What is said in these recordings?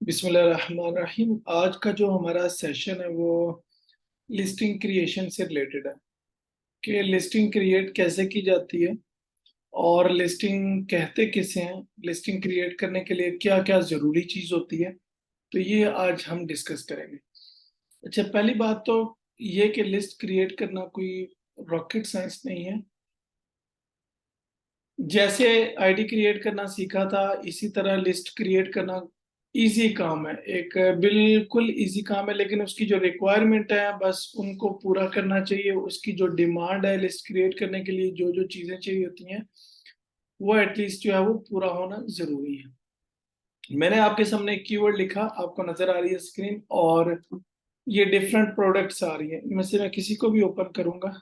बिस्मिल्लाहिर्रहमानिर्रहीम। आज का जो हमारा सेशन है वो लिस्टिंग क्रिएशन से रिलेटेड है कि लिस्टिंग क्रिएट कैसे की जाती है और लिस्टिंग कहते किसे हैं, लिस्टिंग क्रिएट करने के लिए क्या क्या ज़रूरी चीज़ होती है। तो ये आज हम डिस्कस करेंगे। अच्छा, पहली बात तो ये कि लिस्ट क्रिएट करना कोई रॉकेट साइंस नहीं है। जैसे आईडी क्रिएट करना सीखा था इसी तरह लिस्ट क्रिएट करना इजी काम है, एक बिल्कुल इजी काम है। लेकिन उसकी जो रिक्वायरमेंट है बस उनको पूरा करना चाहिए। उसकी जो डिमांड है लिस्ट क्रिएट करने के लिए जो जो चीजें चाहिए होती हैं वो एटलीस्ट जो है वो पूरा होना जरूरी है। मैंने आपके सामने एक कीवर्ड लिखा, आपको नजर आ रही है स्क्रीन, और ये डिफरेंट प्रोडक्ट्स आ रही है। इनमें से मैं किसी को भी ओपन करूंगा।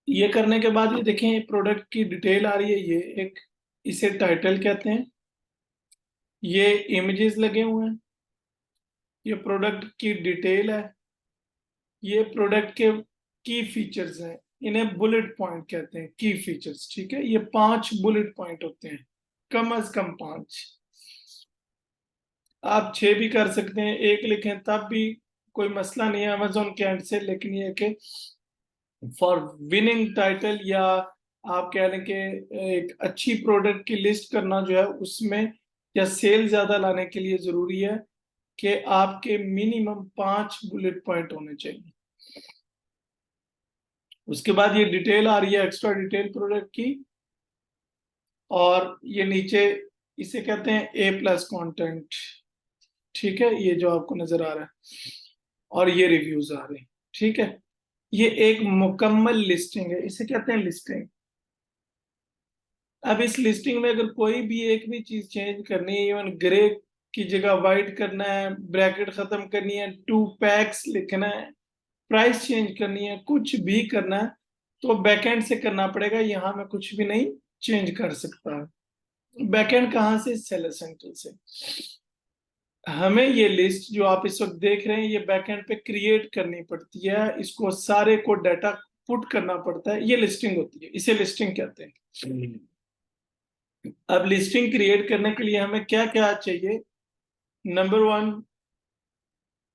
ये करने के बाद ये देखें प्रोडक्ट की डिटेल आ रही है। ये एक, इसे टाइटल कहते हैं। ये इमेजेस लगे हुए हैं। ये प्रोडक्ट की डिटेल है। ये प्रोडक्ट के की फीचर्स हैं। इन्हें बुलेट पॉइंट कहते हैं, की फीचर्स। ठीक है, ये 5 बुलेट पॉइंट होते हैं, कम अज कम 5। आप 6 भी कर सकते हैं, एक लिखें तब भी कोई मसला नहीं है अमेजोन के एंड से। लेकिन ये कि फॉर विनिंग टाइटल, या आप कह लें कि एक अच्छी प्रोडक्ट की लिस्ट करना जो है उसमें, या सेल ज्यादा लाने के लिए जरूरी है कि आपके मिनिमम 5 बुलेट पॉइंट होने चाहिए। उसके बाद ये डिटेल आ रही है, एक्स्ट्रा डिटेल प्रोडक्ट की। और ये नीचे इसे कहते हैं ए प्लस कॉन्टेंट। ठीक है, ये जो आपको नजर आ रहा है, और ये रिव्यूज आ रहे हैं। ठीक है, ये एक मुकम्मल लिस्टिंग है, इसे कहते हैं लिस्टिंग। अब इस लिस्टिंग में अगर कोई भी एक भी चीज चेंज करनी है, इवन ग्रे की जगह व्हाइट करना है, ब्रैकेट खत्म करनी है, 2 पैक्स लिखना है, प्राइस चेंज करनी है, कुछ भी करना है तो बैकएंड से करना पड़ेगा। यहाँ मैं कुछ भी नहीं चेंज कर सकता। बैकएंड कहाँ से? सेलर सेंटर से। हमें ये लिस्ट जो आप इस वक्त देख रहे हैं ये बैकएंड पे क्रिएट करनी पड़ती है, इसको सारे को डाटा पुट करना पड़ता है, ये लिस्टिंग होती है, इसे लिस्टिंग कहते हैं। अब लिस्टिंग क्रिएट करने के लिए हमें क्या क्या चाहिए? नंबर 1,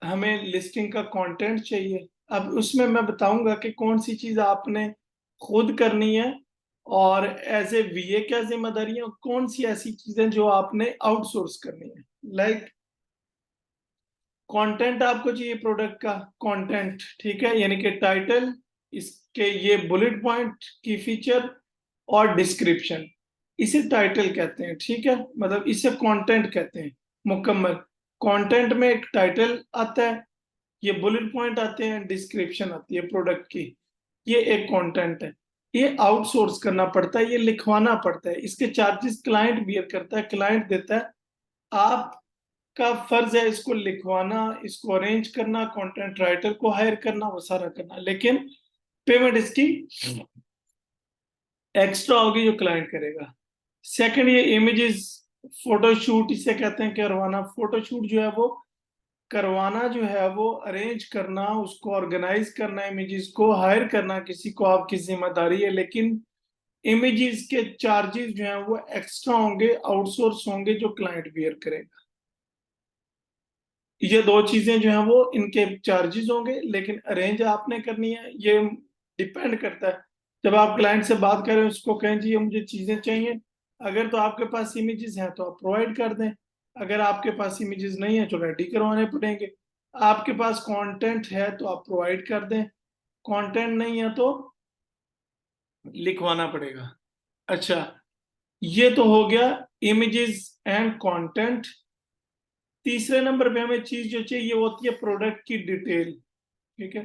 हमें लिस्टिंग का कंटेंट चाहिए। अब उसमें मैं बताऊंगा कि कौन सी चीज आपने खुद करनी है और एज ए वीए क्या जिम्मेदारी है, और कौन सी ऐसी चीजें जो आपने आउटसोर्स करनी है। लाइक कंटेंट आपको चाहिए प्रोडक्ट का कंटेंट, ठीक है, यानी कि टाइटल, इसके ये बुलेट पॉइंट की फीचर और डिस्क्रिप्शन, इसे टाइटल कहते हैं। ठीक है, मतलब इसे कंटेंट कहते हैं मुकम्मल। कंटेंट में एक टाइटल आता है, ये बुलेट पॉइंट आते हैं, डिस्क्रिप्शन आती है प्रोडक्ट की, ये एक कंटेंट है। ये आउटसोर्स करना पड़ता है, ये लिखवाना पड़ता है, इसके चार्जेस क्लाइंट बियर करता है, क्लाइंट देता है। आपका फर्ज है इसको लिखवाना, इसको अरेंज करना, कंटेंट राइटर को हायर करना, वो सारा करना। लेकिन पेमेंट इसकी एक्स्ट्रा होगी जो क्लाइंट करेगा। सेकंड, ये इमेजेस, फोटोशूट इसे कहते हैं करवाना। फोटोशूट जो है वो करवाना, जो है वो अरेंज करना, उसको ऑर्गेनाइज करना, इमेजेस को हायर करना किसी को आपकी जिम्मेदारी है। लेकिन इमेजेस के चार्जेस जो हैं वो एक्स्ट्रा होंगे, आउटसोर्स होंगे, जो क्लाइंट बियर करेगा। ये दो चीजें जो हैं वो इनके चार्जेस होंगे, लेकिन अरेंज आपने करनी है। ये डिपेंड करता है, जब आप क्लाइंट से बात करें उसको कहें जी ये मुझे चीजें चाहिए, अगर तो आपके पास इमेजेस हैं तो आप प्रोवाइड कर दें, अगर आपके पास इमेजेस नहीं है तो रेडी करवाने पड़ेंगे। आपके पास कंटेंट है तो आप प्रोवाइड कर दें, कंटेंट नहीं है तो लिखवाना पड़ेगा। अच्छा, ये तो हो गया इमेजेस एंड कंटेंट। तीसरे नंबर पे हमें चीज जो चाहिए वो होती है प्रोडक्ट की डिटेल। ठीक है,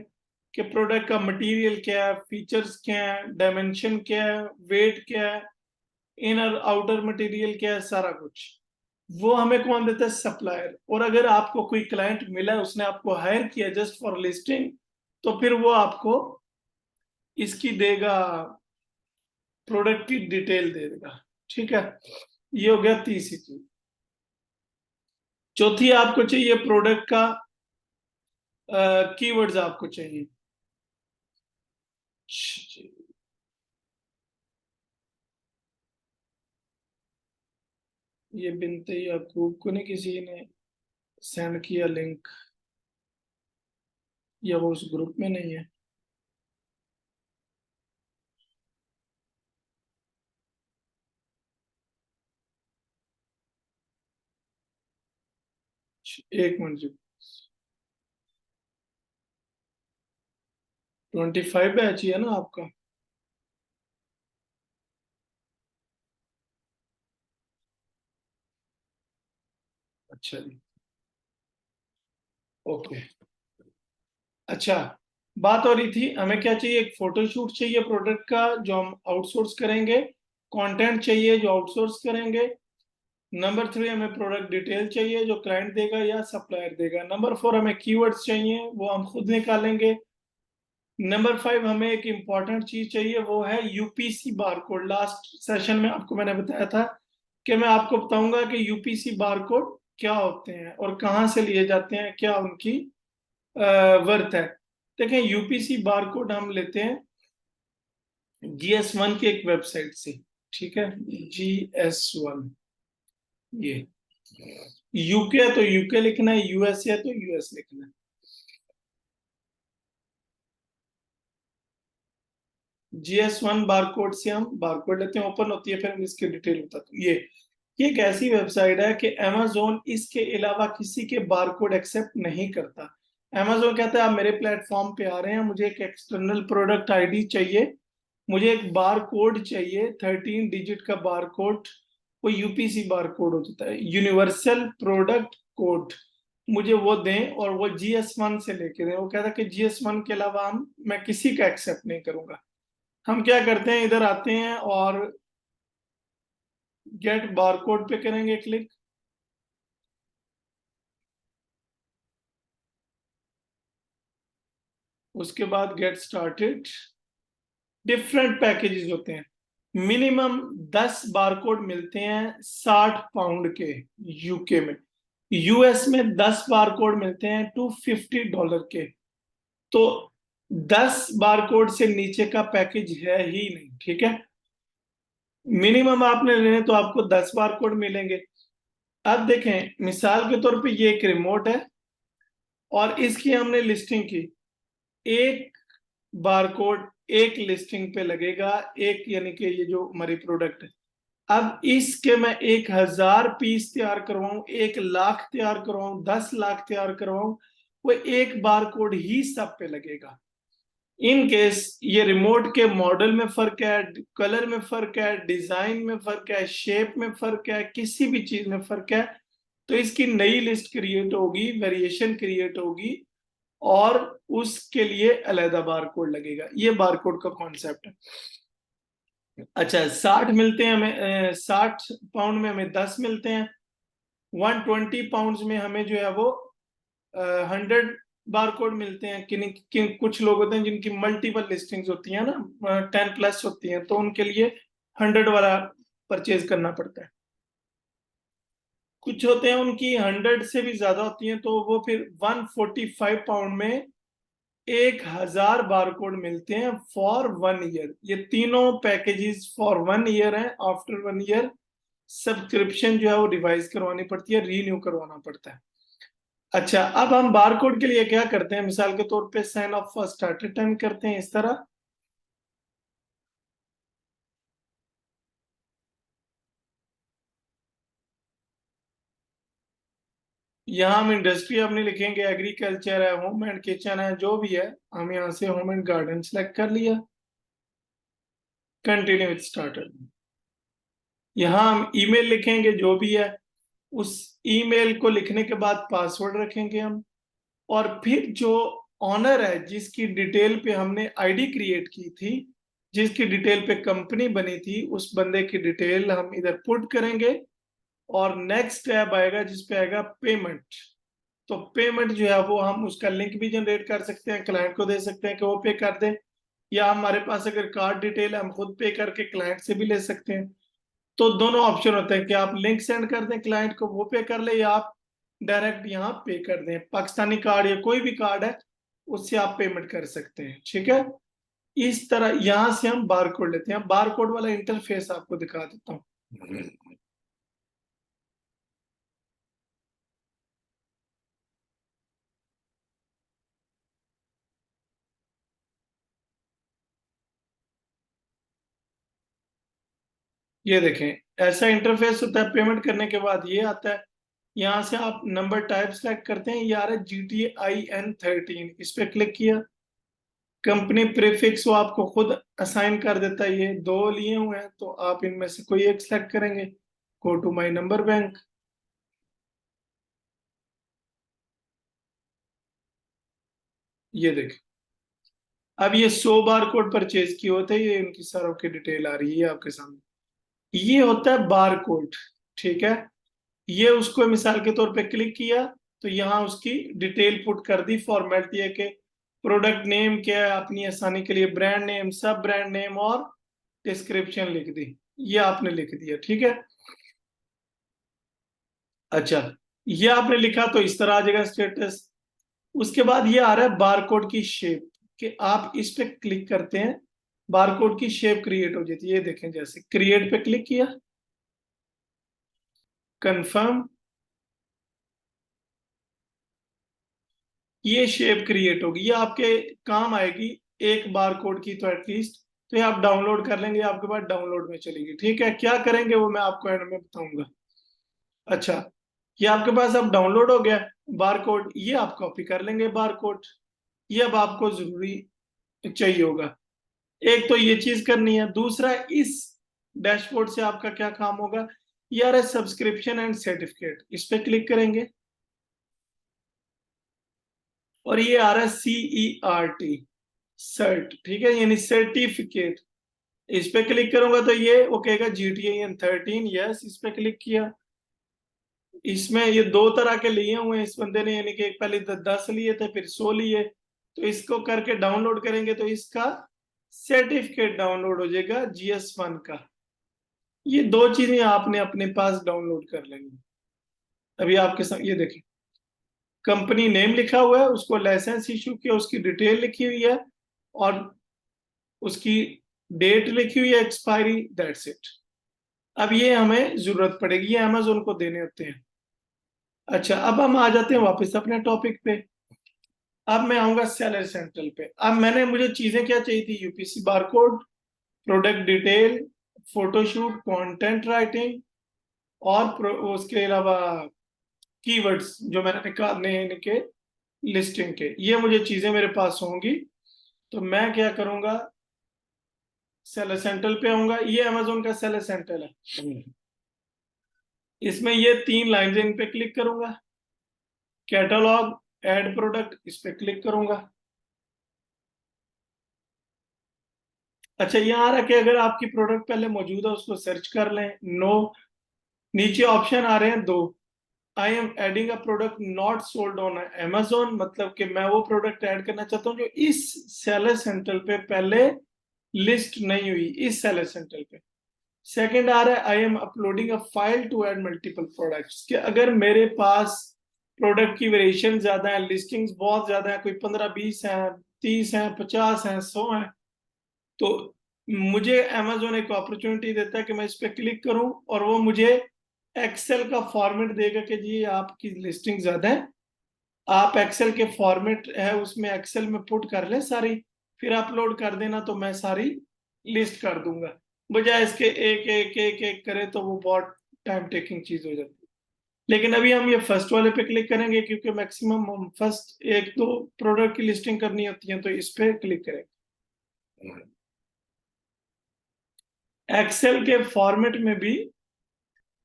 कि प्रोडक्ट का मटेरियल क्या है, फीचर्स क्या है, डायमेंशन क्या है, वेट क्या है, इनर आउटर मटेरियल क्या है, सारा कुछ वो हमें कौन देता है? सप्लायर। और अगर आपको कोई क्लाइंट मिला है, उसने आपको हायर किया जस्ट फॉर लिस्टिंग, तो फिर वो आपको इसकी देगा, प्रोडक्ट की डिटेल दे देगा। ठीक है, ये हो गया तीसरी चीज। चौथी आपको चाहिए प्रोडक्ट का कीवर्ड्स आपको चाहिए। ये बिनते याकूब को नहीं किसी ने सेंड किया लिंक, या वो उस ग्रुप में नहीं है? एक मिनट जी। 25 बैच ही है ना आपका? अच्छा जी। ओके। अच्छा, बात हो रही थी हमें क्या चाहिए, एक फोटोशूट चाहिए प्रोडक्ट का जो हम आउटसोर्स करेंगे, कंटेंट चाहिए जो आउटसोर्स करेंगे। नंबर 3 हमें प्रोडक्ट डिटेल चाहिए जो क्लाइंट देगा या सप्लायर देगा। नंबर 4 हमें कीवर्ड्स चाहिए वो हम खुद निकालेंगे। नंबर 5 हमें एक इंपॉर्टेंट चीज चाहिए वो है यूपीसी बारकोड। लास्ट सेशन में आपको मैंने बताया था कि मैं आपको बताऊंगा कि यूपीसी बारकोड क्या होते हैं और कहाँ से लिए जाते हैं, क्या उनकी वर्थ है। देखें, यूपीसी बारकोड हम लेते हैं GS1 की एक वेबसाइट से। ठीक है, GS1, ये यूके है तो यूके लिखना है, यूएस है तो यूएस लिखना है। GS1 बारकोड से हम बारकोड लेते हैं, ओपन होती है, फिर हम इसकी डिटेल बताते हैं। ये एक ऐसी वेबसाइट है कि Amazon इसके अलावा किसी के बारकोड एक्सेप्ट नहीं करता। Amazon कहता है आप मेरे प्लेटफॉर्म पे आ रहे हैं, मुझे एक एक्सटर्नल प्रोडक्ट आईडी चाहिए, मुझे एक बार कोड चाहिए, 13 डिजिट का बार कोड, वो यूपीसी बार कोड होता है, यूनिवर्सल प्रोडक्ट कोड। मुझे वो दें और वो GS1 से लेके दें। वो कहता है कि GS1 के अलावा मैं किसी का एक्सेप्ट नहीं करूंगा। हम क्या करते हैं, इधर आते हैं और गेट बारकोड पे करेंगे क्लिक। उसके बाद गेट स्टार्टेड। डिफरेंट पैकेजेस होते हैं, मिनिमम 10 बारकोड मिलते हैं 60 पाउंड के यूके में। यूएस में 10 बारकोड मिलते हैं $250 के। तो 10 बारकोड से नीचे का पैकेज है ही नहीं, ठीक है। मिनिमम आपने लेने तो आपको 10 बारकोड मिलेंगे। अब देखें, मिसाल के तौर पे ये एक रिमोट है और इसकी हमने लिस्टिंग की। एक बारकोड एक लिस्टिंग पे लगेगा, एक यानी कि ये जो हमारी प्रोडक्ट है। अब इसके मैं 1000 पीस तैयार करवाऊं, 1 लाख तैयार करवाऊं, 10 लाख तैयार करवाऊं, वो एक बार कोड ही सब पे लगेगा। इन केस ये रिमोट के मॉडल में फर्क है, कलर में फर्क है, डिजाइन में फर्क है, शेप में फर्क है, किसी भी चीज में फर्क है, तो इसकी नई लिस्ट क्रिएट होगी, वेरिएशन क्रिएट होगी और उसके लिए अलहदा बार कोड लगेगा। ये बार कोड का कॉन्सेप्ट है। अच्छा, 60 मिलते हैं हमें, 60 पाउंड में हमें 10 मिलते हैं। 120 पाउंड में हमें जो है वो 100 बार कोड मिलते हैं। कुछ लोग होते हैं जिनकी मल्टीपल लिस्टिंग्स होती हैं ना, 10+ होती हैं, तो उनके लिए 100 वाला परचेज करना पड़ता है। कुछ होते हैं उनकी 100 से भी ज्यादा होती हैं, तो वो फिर 145 पाउंड में 1000 बारकोड मिलते हैं फॉर 1 ईयर। ये तीनों पैकेजेस फॉर 1 ईयर हैं। आफ्टर 1 ईयर सब्सक्रिप्शन जो है वो रिवाइज करवानी पड़ती है, रीन्यू करवाना पड़ता है। अच्छा, अब हम बारकोड के लिए क्या करते हैं, मिसाल के तौर पे sign off for starter time करते हैं इस तरह। यहाँ हम इंडस्ट्री अपनी लिखेंगे, एग्रीकल्चर है, होम एंड किचन है, जो भी है। हम यहाँ से होम एंड गार्डन सेलेक्ट कर लिया, कंटिन्यू विथ स्टार्टर। यहाँ हम ईमेल लिखेंगे जो भी है, उस ईमेल को लिखने के बाद पासवर्ड रखेंगे हम। और फिर जो ऑनर है जिसकी डिटेल पे हमने आईडी क्रिएट की थी, जिसकी डिटेल पे कंपनी बनी थी, उस बंदे की डिटेल हम इधर पुट करेंगे। और नेक्स्ट टैब आएगा जिस पे आएगा पेमेंट। तो पेमेंट जो है वो हम उसका लिंक भी जनरेट कर सकते हैं, क्लाइंट को दे सकते हैं कि वो पे कर दे, या हमारे पास अगर कार्ड डिटेल है हम खुद पे करके क्लाइंट से भी ले सकते हैं। तो दोनों ऑप्शन होते हैं कि आप लिंक सेंड कर दें क्लाइंट को, वो पे कर ले, या आप डायरेक्ट यहाँ पे कर दें। पाकिस्तानी कार्ड या कोई भी कार्ड है उससे आप पेमेंट कर सकते हैं, ठीक है। इस तरह यहाँ से हम बार कोड लेते हैं। बार कोड वाला इंटरफेस आपको दिखा देता हूँ। ये देखें ऐसा इंटरफेस होता है। पेमेंट करने के बाद ये आता है, यहाँ से आप नंबर टाइप सेलेक्ट करते हैं, ये आ रहा है GTIN13, इस पे क्लिक किया। कंपनी प्रीफिक्स वो आपको खुद असाइन कर देता है, ये दो लिए हुए हैं तो आप इनमें से कोई एक सेलेक्ट करेंगे। Go to my number bank, ये देखें अब ये 100 बार कोड परचेज किए होते हैं, ये इनकी सारों की डिटेल आ रही है आपके सामने। ये होता है बार कोड, ठीक है। ये उसको मिसाल के तौर पे क्लिक किया तो यहाँ उसकी डिटेल पुट कर दी, फॉर्मेट दिया कि प्रोडक्ट नेम क्या है, अपनी आसानी के लिए ब्रांड नेम, सब ब्रांड नेम और डिस्क्रिप्शन लिख दी। ये आपने लिख दिया, ठीक है। अच्छा, ये आपने लिखा तो इस तरह आ जाएगा स्टेटस। उसके बाद ये आ रहा है बारकोड की शेप, कि आप इस पे क्लिक करते हैं, बारकोड की शेप क्रिएट हो जाती है। ये देखें, जैसे क्रिएट पे क्लिक किया, कंफर्म, ये शेप क्रिएट होगी, ये आपके काम आएगी एक बार कोड की तो एटलीस्ट। तो ये आप डाउनलोड कर लेंगे, आपके पास डाउनलोड में चलेगी, ठीक है। क्या करेंगे वो मैं आपको एंड में बताऊंगा। अच्छा, ये आपके पास अब डाउनलोड हो गया बार कोड, ये आप कॉपी कर लेंगे बार कोड। ये अब आपको जरूरी चाहिए होगा, एक तो ये चीज करनी है। दूसरा, इस डैशबोर्ड से आपका क्या काम होगा, ये आ रहा है सब्सक्रिप्शन एंड सर्टिफिकेट, इस पे क्लिक करेंगे और ये आ रहा है CERT, सर्ट, ठीक है, यानी सर्टिफिकेट। इस पे क्लिक करूंगा तो ये वो कहेगा GTIN13, यस, इस पे क्लिक किया। इसमें ये दो तरह के लिए हुए हैं इस बंदे ने, यानी कि पहले 10 लिए थे फिर 100 लिए। तो इसको करके डाउनलोड करेंगे तो इसका सर्टिफिकेट डाउनलोड हो जाएगा GS1 का। ये दो चीजें आपने अपने पास डाउनलोड कर लेंगे। अभी आपके साथ ये देखिए, कंपनी नेम लिखा हुआ है, उसको लाइसेंस इशू किया, उसकी डिटेल लिखी हुई है और उसकी डेट लिखी हुई है, एक्सपायरी, दैट्स इट। अब ये हमें जरूरत पड़ेगी, ये अमेजोन को देने होते हैं। अच्छा, अब हम आ जाते हैं वापस अपने टॉपिक पे। अब मैं आऊंगा सेलर सेंट्रल पे। अब मैंने मुझे चीजें क्या चाहिए थी, UPC barcode, product detail, photoshoot, content writing और उसके अलावा कीवर्ड्स जो मैंने निकालने हैं इनके लिस्टिंग के, ये मुझे चीजें मेरे पास होंगी। तो मैं क्या करूंगा, सेलर सेंट्रल पे आऊंगा, ये अमेजोन का सेलर सेंट्रल है। इसमें ये 3 लाइन इन पे क्लिक करूंगा, कैटलॉग, ऐड प्रोडक्ट, इस पे क्लिक करूंगा। अच्छा, यहाँ आ रहा है कि अगर आपकी प्रोडक्ट पहले मौजूद है उसको सर्च कर लें, नो। नीचे ऑप्शन आ रहे हैं दो, I am adding a product not sold on Amazon, मतलब कि मैं वो प्रोडक्ट ऐड करना चाहता हूँ जो इस सेलर सेंट्रल पे पहले लिस्ट नहीं हुई, इस सेलर सेंट्रल पे। सेकंड आ रहा है I am uploading a file to add multiple products, कि अगर मेरे पास प्रोडक्ट की वेरिएशन ज्यादा है, लिस्टिंग्स बहुत ज्यादा है, कोई 15-20 है, 30 है, 50 है, 100 है, तो मुझे अमेजोन एक अपॉर्चुनिटी देता है कि मैं इस पे क्लिक करूं और वो मुझे एक्सेल का फॉर्मेट देगा कि जी आपकी लिस्टिंग ज्यादा है, आप एक्सेल के फॉर्मेट है उसमें एक्सेल में पुट कर ले सारी, फिर अपलोड कर देना तो मैं सारी लिस्ट कर दूंगा। बजाय इसके एक एक एक एक करे तो वो बहुत टाइम टेकिंग चीज हो जाती है। लेकिन अभी हम ये फर्स्ट वाले पे क्लिक करेंगे क्योंकि मैक्सिमम हम फर्स्ट एक दो प्रोडक्ट की लिस्टिंग करनी होती है, तो इस पे क्लिक करेंगे। एक्सेल के फॉर्मेट में भी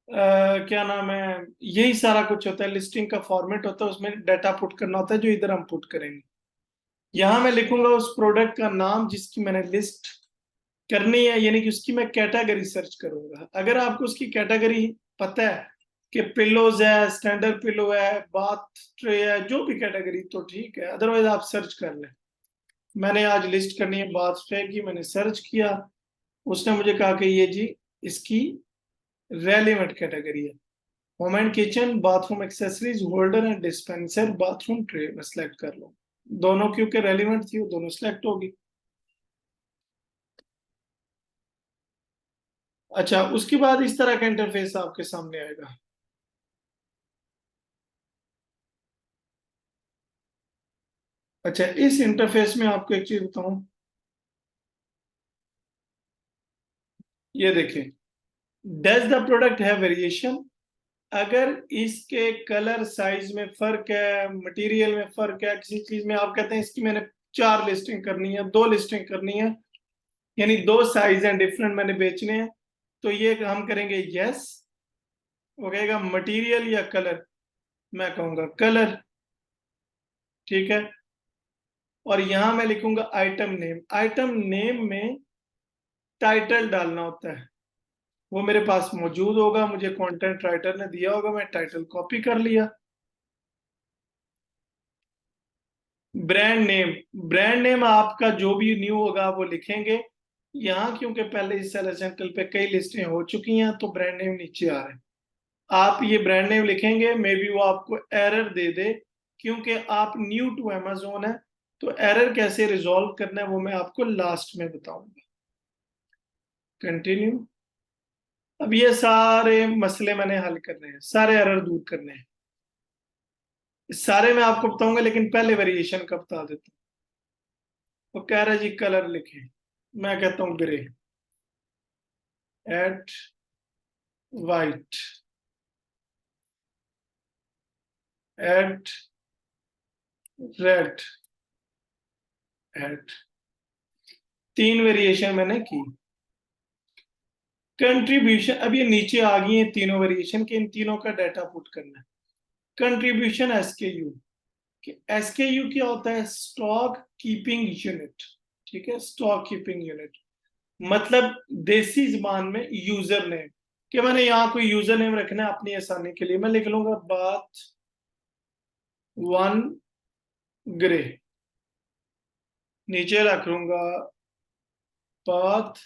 क्या नाम है, यही सारा कुछ होता है, लिस्टिंग का फॉर्मेट होता है, उसमें डाटा पुट करना होता है जो इधर हम पुट करेंगे। यहाँ मैं लिखूंगा उस प्रोडक्ट का नाम जिसकी मैंने लिस्ट करनी है, यानी कि उसकी मैं कैटेगरी सर्च करूंगा। अगर आपको उसकी कैटेगरी पता है कि पिलोज है, स्टैंडर्ड पिलो है, बाथ ट्रे है, जो भी कैटेगरी तो ठीक है, अदरवाइज आप सर्च कर लें। मैंने आज लिस्ट करनी है बाथ ट्रे की, मैंने सर्च किया, उसने मुझे कहा कि ये जी इसकी रेलिवेंट कैटेगरी है, home and kitchen, bathroom accessories, holder and dispenser, bathroom tray, मैं सेलेक्ट कर लूँ। दोनों क्योंकि रेलिवेंट थी वो दोनों सेलेक्ट होगी। अच्छा, उसके बाद इस तरह का इंटरफेस आपके सामने आएगा। अच्छा, इस इंटरफेस में आपको एक चीज बताऊं, ये देखिए, does the product have variation, अगर इसके कलर साइज में फर्क है, मटेरियल में फर्क है, किसी चीज में आप कहते हैं इसकी मैंने 4 लिस्टिंग करनी है, 2 लिस्टिंग करनी है, यानी 2 साइज हैं डिफरेंट मैंने बेचने हैं, तो ये हम करेंगे यस। वो कहेगा मटेरियल या कलर, मैं कहूंगा कलर। ठीक है, और यहां मैं लिखूंगा आइटम नेम। आइटम नेम में टाइटल डालना होता है, वो मेरे पास मौजूद होगा, मुझे कंटेंट राइटर ने दिया होगा, मैं टाइटल कॉपी कर लिया। ब्रांड नेम, ब्रांड नेम आपका जो भी न्यू होगा वो लिखेंगे। यहाँ क्योंकि पहले इस सेलर सेंट्रल पे कई लिस्टें हो चुकी हैं तो ब्रांड नेम नीचे आ रहे हैं। आप ये ब्रांड नेम लिखेंगे, मे बी वो आपको एरर दे दे, क्योंकि आप न्यू टू अमेजोन है, तो एरर कैसे रिजॉल्व करना है वो मैं आपको लास्ट में बताऊंगा। कंटिन्यू। अब ये सारे मसले मैंने हल करने हैं, सारे एरर दूर करने हैं, सारे मैं आपको बताऊंगा, लेकिन पहले वेरिएशन का बता देता हूँ। वो कह रहा है जी कलर लिखे, मैं कहता हूँ grey, eight white, eight red, eight. 3 variation मैंने की। कंट्रीब्यूशन, अब ये नीचे आ गई है तीनों वेरिएशन के, इन तीनों का डाटा पुट करना है। कंट्रीब्यूशन एसकेयू, एसकेयू क्या होता है? Stock keeping unit. ठीक है, स्टॉक कीपिंग यूनिट मतलब देसी जबान में यूजर नेम, कि मैंने यहाँ कोई यूजर नेम रखना है अपनी आसानी के लिए, मैं लिख लूंगा बात 1 ग्रे, नीचे रख लूंगा बात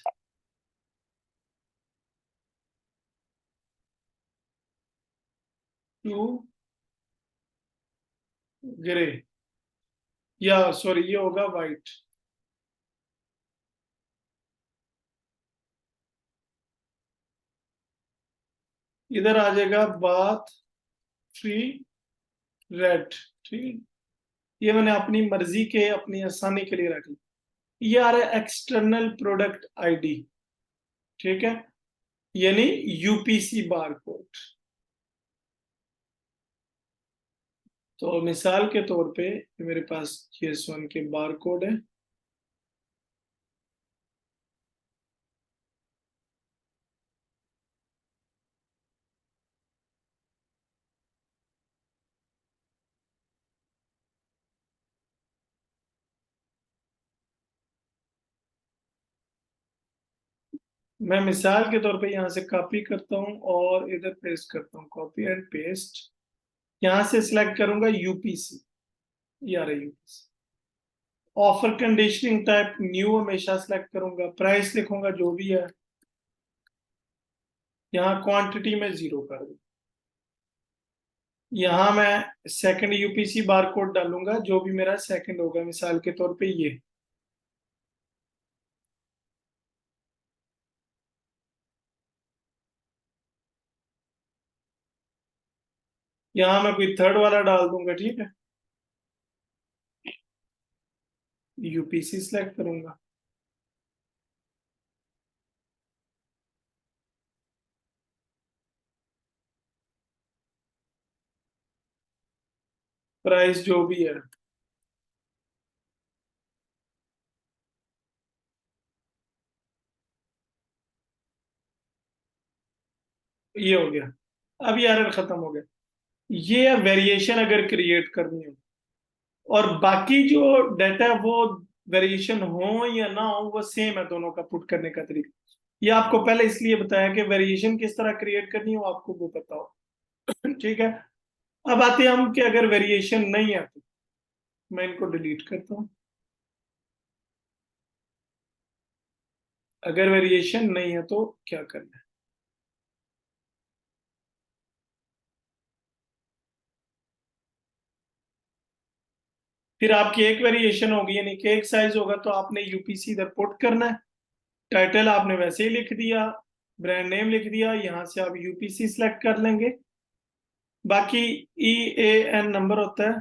2 ग्रे, या सॉरी ये होगा वाइट। इधर आ जाएगा बात 3 रेड। ठीक है, ये मैंने अपनी मर्जी के, अपनी आसानी के लिए रख लिया। ये आ रहा है एक्सटर्नल प्रोडक्ट आईडी। ठीक है, यानी यूपीसी बार कोड। तो मिसाल के तौर पे मेरे पास GS1 के बार कोड है, मैं मिसाल के तौर पे यहाँ से कॉपी करता हूँ और इधर पेस्ट करता हूँ, कॉपी एंड पेस्ट। यहाँ से सिलेक्ट करूंगा यूपीसी, ये आ रहा है UPC. Offer conditioning type new हमेशा सिलेक्ट करूंगा, प्राइस लिखूंगा जो भी है, यहाँ क्वांटिटी में 0 कर दूँ। यहाँ मैं सेकंड यूपीसी बार कोड डालूंगा, जो भी मेरा सेकंड होगा, मिसाल के तौर पे ये। यहाँ मैं कोई थर्ड वाला डाल दूंगा। ठीक है, यूपीसी सिलेक्ट करूंगा, प्राइस जो भी है, ये हो गया। अब ये एरर खत्म हो गया। ये वेरिएशन अगर क्रिएट करनी हो, और बाकी जो डाटा है वो वेरिएशन हो या ना हो वो सेम है, दोनों का पुट करने का तरीका। ये आपको पहले इसलिए बताया कि वेरिएशन किस तरह क्रिएट करनी हो आपको वो पता हो। ठीक है, अब आते हैं हम कि अगर वेरिएशन नहीं है तो मैं इनको डिलीट करता हूँ। अगर वेरिएशन नहीं है तो क्या करना है? फिर आपकी एक वेरिएशन होगी, यानी कि एक साइज होगा, तो आपने यूपीसी इधर पुट करना है। टाइटल आपने वैसे ही लिख दिया, ब्रांड नेम लिख दिया, यहां से आप यूपीसी सिलेक्ट कर लेंगे। बाकी EAN नंबर होता है,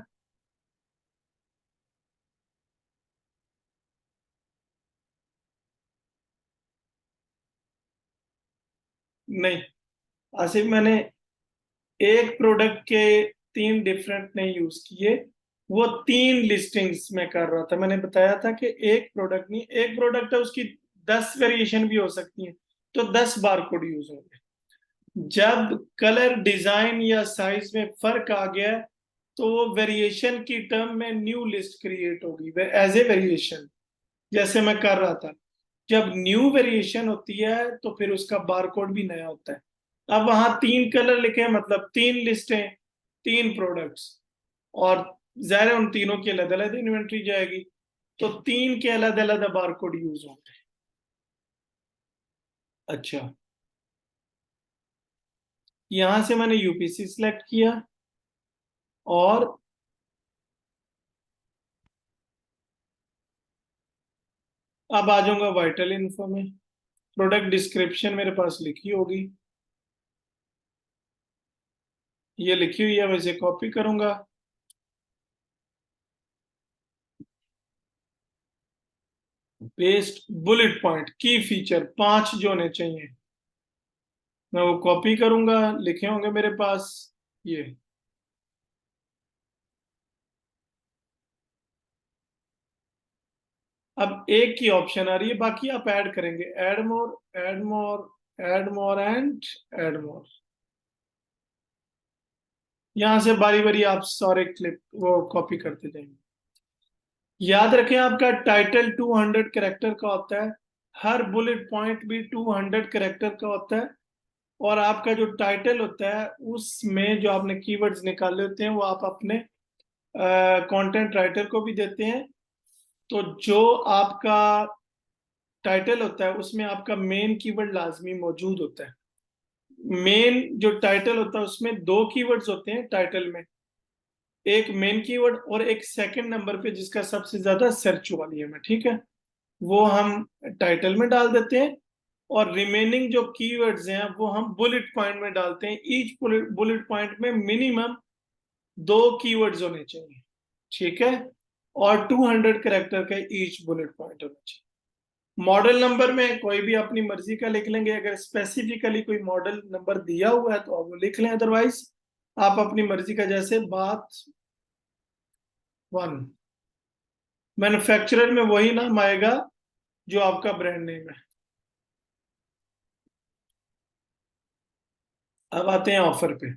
नहीं आसिफ, मैंने एक प्रोडक्ट के 3 डिफरेंट नहीं यूज किए, वो 3 लिस्टिंग्स में कर रहा था। मैंने बताया था कि एक प्रोडक्ट नहीं, एक प्रोडक्ट है उसकी 10 वेरिएशन भी हो सकती है, तो 10 बार कोड यूज होंगे। जब कलर, डिजाइन या साइज में फर्क आ गया, तो वो वेरिएशन की टर्म में न्यू लिस्ट क्रिएट होगी एज ए वेरिएशन, जैसे मैं कर रहा था। जब न्यू वेरिएशन होती है तो फिर उसका बारकोड भी नया होता है। अब वहां 3 कलर लिखे हैं, मतलब 3 लिस्टें, 3 प्रोडक्ट्स, और जाहिर है उन तीनों की अलग अलग इन्वेंट्री जाएगी, तो 3 के अलग अलग बारकोड यूज होंगे। अच्छा, यहां से मैंने यूपीसी सिलेक्ट किया, और अब आ जाऊंगा वाइटल इन्फो में। प्रोडक्ट डिस्क्रिप्शन मेरे पास लिखी होगी, ये लिखी हुई है, मैं इसे कॉपी करूंगा। पेस्ट बुलेट पॉइंट की फीचर 5 जो होने चाहिए, मैं वो कॉपी करूंगा, लिखे होंगे मेरे पास ये। अब एक की ऑप्शन आ रही है, बाकी आप ऐड करेंगे, add more, add more, add more and add more. यहां से बारी बारी आप सारे क्लिप वो कॉपी करते जाएंगे। याद रखें, आपका टाइटल 200 कैरेक्टर का होता है, हर बुलेट पॉइंट भी 200 कैरेक्टर का होता है, और आपका जो टाइटल होता है उसमें जो आपने कीवर्ड्स निकाले होते हैं वो आप अपने कंटेंट राइटर को भी देते हैं। तो जो आपका टाइटल होता है उसमें आपका मेन कीवर्ड लाजमी मौजूद होता है। मेन जो टाइटल होता है उसमें 2 कीवर्ड्स होते हैं टाइटल में, एक मेन कीवर्ड और एक सेकंड नंबर पे जिसका सबसे ज्यादा सर्च वॉल्यूम है, ठीक है, वो हम टाइटल में डाल देते हैं। और रिमेनिंग जो कीवर्ड्स हैं वो हम बुलेट पॉइंट में डालते हैं। ईच बुलेट पॉइंट में मिनिमम 2 कीवर्ड्स होने चाहिए, ठीक है, और 200 कैरेक्टर का ईच बुलेट पॉइंट होना चाहिए। मॉडल नंबर में कोई भी अपनी मर्जी का लिख लेंगे, अगर स्पेसिफिकली कोई मॉडल नंबर दिया हुआ है तो आप वो लिख लें, अदरवाइज आप अपनी मर्जी का, जैसे बात 1, मैन्युफैक्चरर में वही नाम आएगा जो आपका ब्रांड नेम है। अब आते हैं ऑफर पे।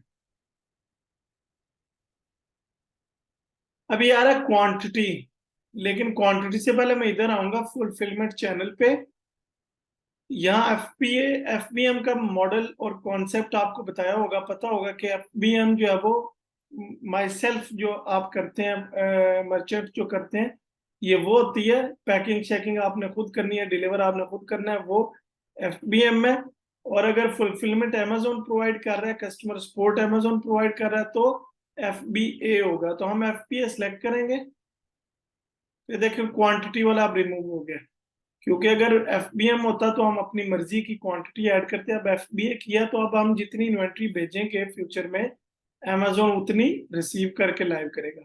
अभी आ रहा है क्वांटिटी, लेकिन क्वांटिटी से पहले मैं इधर आऊंगा फुलफिलमेंट चैनल पे। यहाँ एफबीएम का मॉडल और कॉन्सेप्ट आपको बताया होगा, पता होगा कि एफबीएम जो है वो माई सेल्फ जो आप करते हैं, मर्चेंट जो करते हैं, ये वो होती है, पैकिंग शैकिंग आपने खुद करनी है, डिलीवर आपने खुद करना है, वो एफबीएम में। और अगर फुलफिलमेंट अमेजोन प्रोवाइड कर रहा है, कस्टमर सपोर्ट अमेजोन प्रोवाइड कर रहा है, तो एफबीए होगा। तो हम एफबीए सेलेक्ट करेंगे, ये देखिए क्वांटिटी वाला अब रिमूव हो गया, क्योंकि अगर एफबीएम होता तो हम अपनी मर्जी की क्वांटिटी ऐड करते। अब एफबीए किया तो अब हम जितनी इन्वेंट्री भेजेंगे फ्यूचर में, amazon उतनी रिसीव करके लाइव करेगा।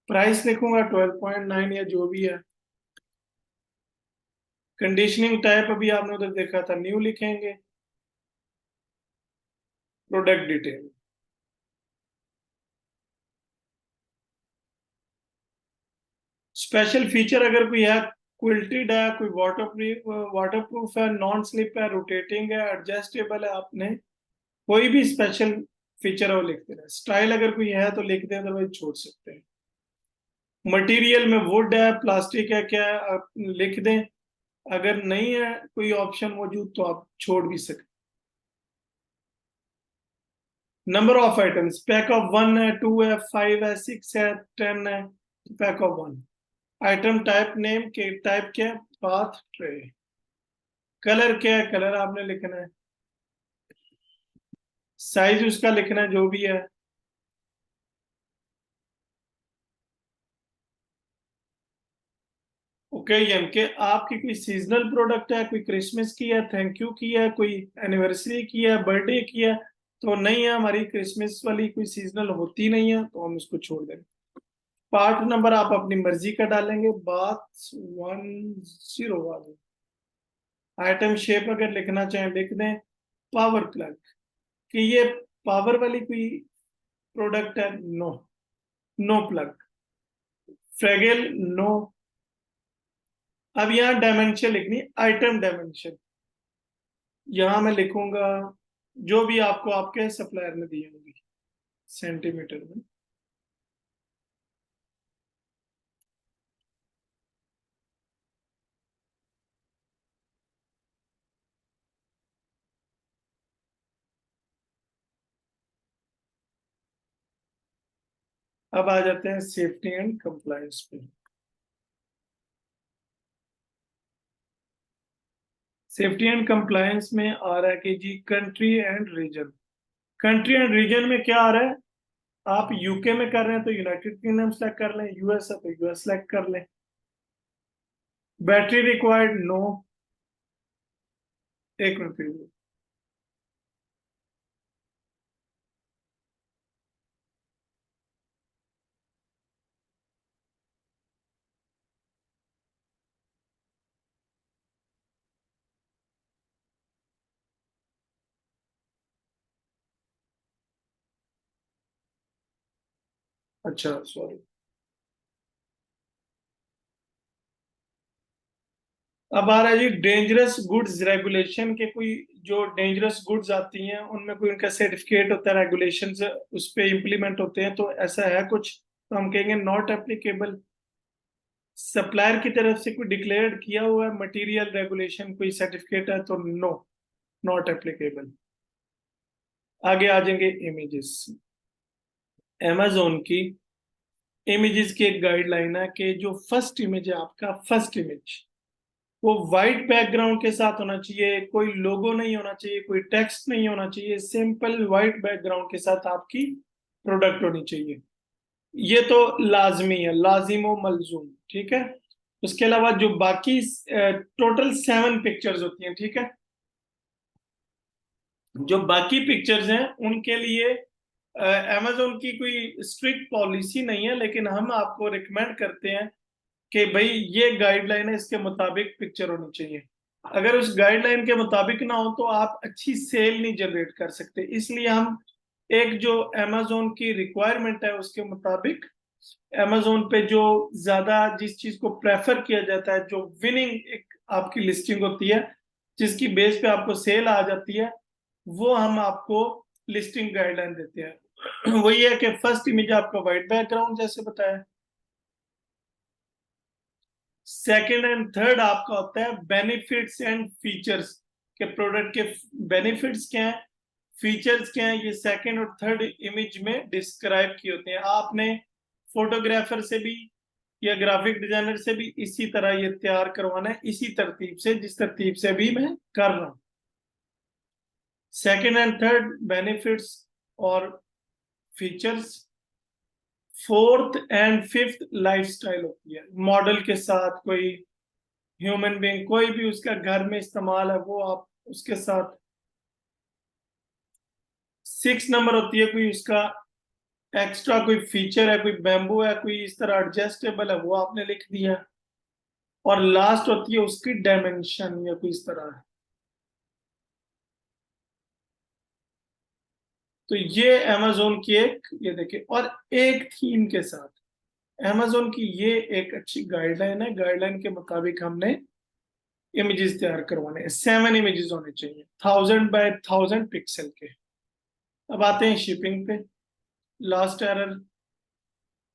प्राइस लिखूंगा 12.9 या जो भी है। कंडीशनिंग टाइप अभी आपने उधर देखा था, न्यू लिखेंगे। प्रोडक्ट डिटेल, स्पेशल फीचर अगर कोई है, क्विल्टेड है, कोई वाटर प्रूफ है, नॉन स्लिप है, रोटेटिंग है, एडजस्टेबल है, आपने कोई भी स्पेशल फीचर है वो लिख देना। स्टाइल अगर कोई है तो लिख दें, अदरवाइज छोड़ सकते हैं। मटेरियल में वुड है, प्लास्टिक है, क्या है, आप लिख दें। अगर नहीं है कोई ऑप्शन मौजूद तो आप छोड़ भी सकते। Number of items, pack of 1 है, 2 है, 5 है, 6 है, 10 है, pack of 1। Item type name के टाइप क्या है, पाथ ट्रे। कलर क्या है, कलर आपने लिखना है। साइज उसका लिखना है जो भी है। ओके, यानी कि आपकी कोई सीजनल प्रोडक्ट है, कोई क्रिसमस की है, थैंक यू की है, कोई एनिवर्सरी की है, बर्थडे की है, तो नहीं है हमारी क्रिसमस वाली, कोई सीजनल होती नहीं है, तो हम उसको छोड़ देंगे। पार्ट नंबर आप अपनी मर्जी का डालेंगे, बात 10 वाली। आइटम शेप अगर लिखना चाहें लिख दें। पावर प्लग, कि ये पावर वाली कोई प्रोडक्ट है? No, no plug. Fragile, no. अब यहाँ डायमेंशन लिखनी, आइटम डायमेंशन। यहां मैं लिखूंगा जो भी आपको आपके सप्लायर ने दी होंगी सेंटीमीटर में। अब आ जाते हैं सेफ्टी एंड कंप्लायंस पे। सेफ्टी एंड कंप्लायंस में आ रहा है कि जी country and region. Country and region में क्या आ रहा है? आप यूके में कर रहे हैं तो यूनाइटेड किंगडम सेलेक्ट कर लें, यूएस है तो यूएस सेलेक्ट कर लें। Battery required, no. एक मिनट। अच्छा, सॉरी। अब आ रहा है जी डेंजरस गुड्स रेगुलेशन के। कोई जो डेंजरस गुड्स आती हैं उनमें कोई उनका सर्टिफिकेट होता है, रेगुलेशन उस पे इम्प्लीमेंट होते हैं, तो ऐसा है कुछ तो हम कहेंगे नॉट एप्लीकेबल। सप्लायर की तरफ से कोई डिक्लेयर्ड किया हुआ है मटेरियल रेगुलेशन, कोई सर्टिफिकेट है तो नो, नॉट एप्लीकेबल। आगे आ जाएंगे इमेजेस। amazon की इमेजेस की एक गाइडलाइन है कि जो फर्स्ट इमेज है आपका, फर्स्ट इमेज वो वाइट बैकग्राउंड के साथ होना चाहिए, कोई लोगो नहीं होना चाहिए, कोई टेक्स्ट नहीं होना चाहिए, सिंपल वाइट बैकग्राउंड के साथ आपकी प्रोडक्ट होनी चाहिए। ये तो लाजमी है, लाजिमो मलजूम, ठीक है। उसके अलावा जो बाकी टोटल 7 पिक्चर्स होती हैं, ठीक है। जो बाकी पिक्चर्स हैं उनके लिए amazon की कोई स्ट्रिक्ट पॉलिसी नहीं है, लेकिन हम आपको रिकमेंड करते हैं कि भाई ये गाइडलाइन है, इसके मुताबिक पिक्चर होनी चाहिए। अगर उस गाइडलाइन के मुताबिक ना हो तो आप अच्छी सेल नहीं जनरेट कर सकते। इसलिए हम एक जो amazon की रिक्वायरमेंट है उसके मुताबिक amazon पे जो ज्यादा जिस चीज को प्रेफर किया जाता है, जो विनिंग एक आपकी लिस्टिंग होती है, जिसकी बेस पे आपको सेल आ जाती है, वो हम आपको लिस्टिंग गाइडलाइन देते हैं। वही है कि फर्स्ट इमेज आपका व्हाइट बैकग्राउंड जैसे बताया। सेकंड एंड थर्ड आपका होता है बेनिफिट्स एंड फीचर्स, के प्रोडक्ट के बेनिफिट्स क्या हैं, फीचर्स क्या हैं, ये सेकंड और थर्ड इमेज में डिस्क्राइब किए होते हैं। आपने फोटोग्राफर से भी या ग्राफिक डिजाइनर से भी इसी तरह ये तैयार करवाना है, इसी तरतीब से जिस तरतीब से भी मैं कर रहा हूँ। सेकंड एंड थर्ड बेनिफिट्स और features. Fourth and fifth lifestyle होती है, मॉडल के साथ कोई ह्यूमन बीइंग, कोई भी उसका घर में इस्तेमाल है वो आप उसके साथ। 6 नंबर होती है कोई उसका एक्स्ट्रा कोई फीचर है, कोई बैम्बू है, कोई इस तरह एडजस्टेबल है, वो आपने लिख दिया। और लास्ट होती है उसकी डायमेंशन या कोई इस तरह है। तो ये amazon की एक, ये देखिए, और एक थीम के साथ amazon की ये एक अच्छी गाइडलाइन है। गाइडलाइन के मुताबिक हमने इमेजेस तैयार करवाने हैं, 7 इमेजेस होने चाहिए 1000 बाय 1000 पिक्सल के। अब आते हैं शिपिंग पे। Last error,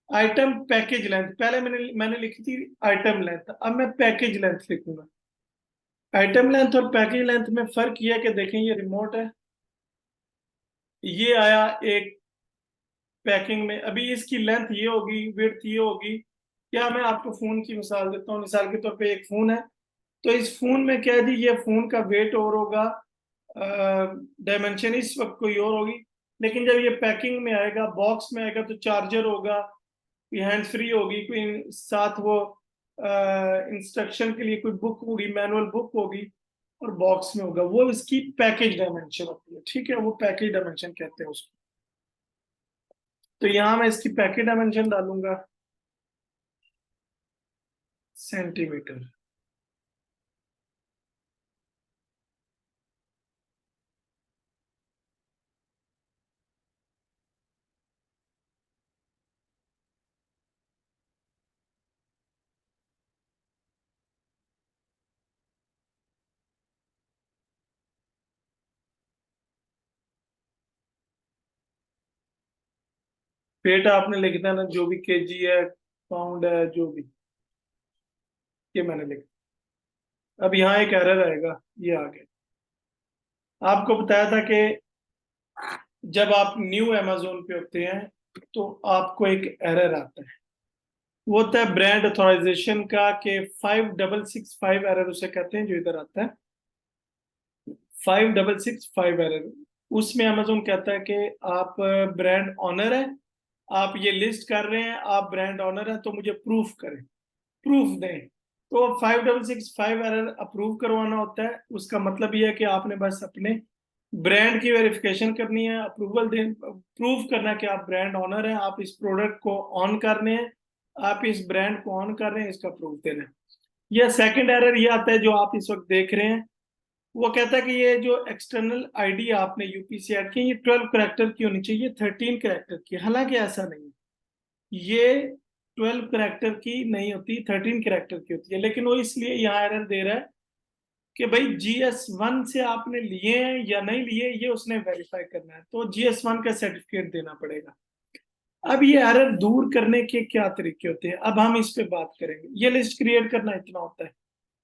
item package length. पहले मैंने लिखी थी आइटम लेंथ, अब मैं पैकेज लेंथ लिखूंगा। आइटम लेंथ और पैकेज लेंथ में फर्क यह है कि देखें ये रिमोट है, ये आया एक पैकिंग में, अभी इसकी लेंथ ये होगी, विड्थ ये होगी। क्या, मैं आपको फोन की मिसाल देता हूँ। मिसाल के तौर पे एक फोन है, तो इस फोन में क्या है जी, ये फोन का वेट और होगा, डायमेंशन इस वक्त कोई और होगी। लेकिन जब ये पैकिंग में आएगा, बॉक्स में आएगा, तो चार्जर होगा, कोई हैंड फ्री होगी, कोई साथ वो इंस्ट्रक्शन के लिए कोई बुक होगी, मैनुअल बुक होगी, और बॉक्स में होगा, वो इसकी पैकेज डायमेंशन होती है, ठीक है। वो पैकेज डायमेंशन कहते हैं उसको। तो यहाँ मैं इसकी पैकेज डायमेंशन डालूंगा सेंटीमीटर। पेट आपने लिख देना, जो भी केजी है, पाउंड है, जो भी, ये मैंने लिखा। अब यहाँ एक एरर आएगा, ये आ गया। आपको बताया था कि जब आप न्यू अमेजोन पे होते हैं तो आपको एक एरर आता है, वो होता है ब्रांड ऑथोराइजेशन का, कि 5665 एरर उसे कहते हैं, जो इधर आता है 5665 एरर। उसमें अमेजोन कहता है कि आप ब्रांड ऑनर है, आप ये लिस्ट कर रहे हैं, आप ब्रांड ऑनर है, तो मुझे प्रूफ करें, प्रूफ दें। तो 5665 एरर अप्रूव करवाना होता है। उसका मतलब ये है कि आपने बस अपने ब्रांड की वेरिफिकेशन करनी है, अप्रूवल दे, प्रूव करना है कि आप ब्रांड ऑनर हैं, आप इस प्रोडक्ट को ऑन कर रहे हैं, आप इस ब्रांड को ऑन कर रहे हैं, इसका प्रूफ देना है। यह सेकंड एरर ये आता है जो आप इस वक्त देख रहे हैं। वो कहता है कि ये जो एक्सटर्नल आईडी आपने यूपीसी ऐड की, ये 12 करेक्टर की होनी चाहिए, 13 करेक्टर की। हालांकि ऐसा नहीं है, ये 12 करेक्टर की नहीं होती, 13 करेक्टर की होती है। लेकिन वो इसलिए यहाँ एरर दे रहा है कि भाई GS1 से आपने लिए हैं या नहीं लिए, ये उसने वेरीफाई करना है, तो GS1 का सर्टिफिकेट देना पड़ेगा। अब ये एरर दूर करने के क्या तरीके होते हैं, अब हम इस पे बात करेंगे। ये लिस्ट क्रिएट करना इतना होता है।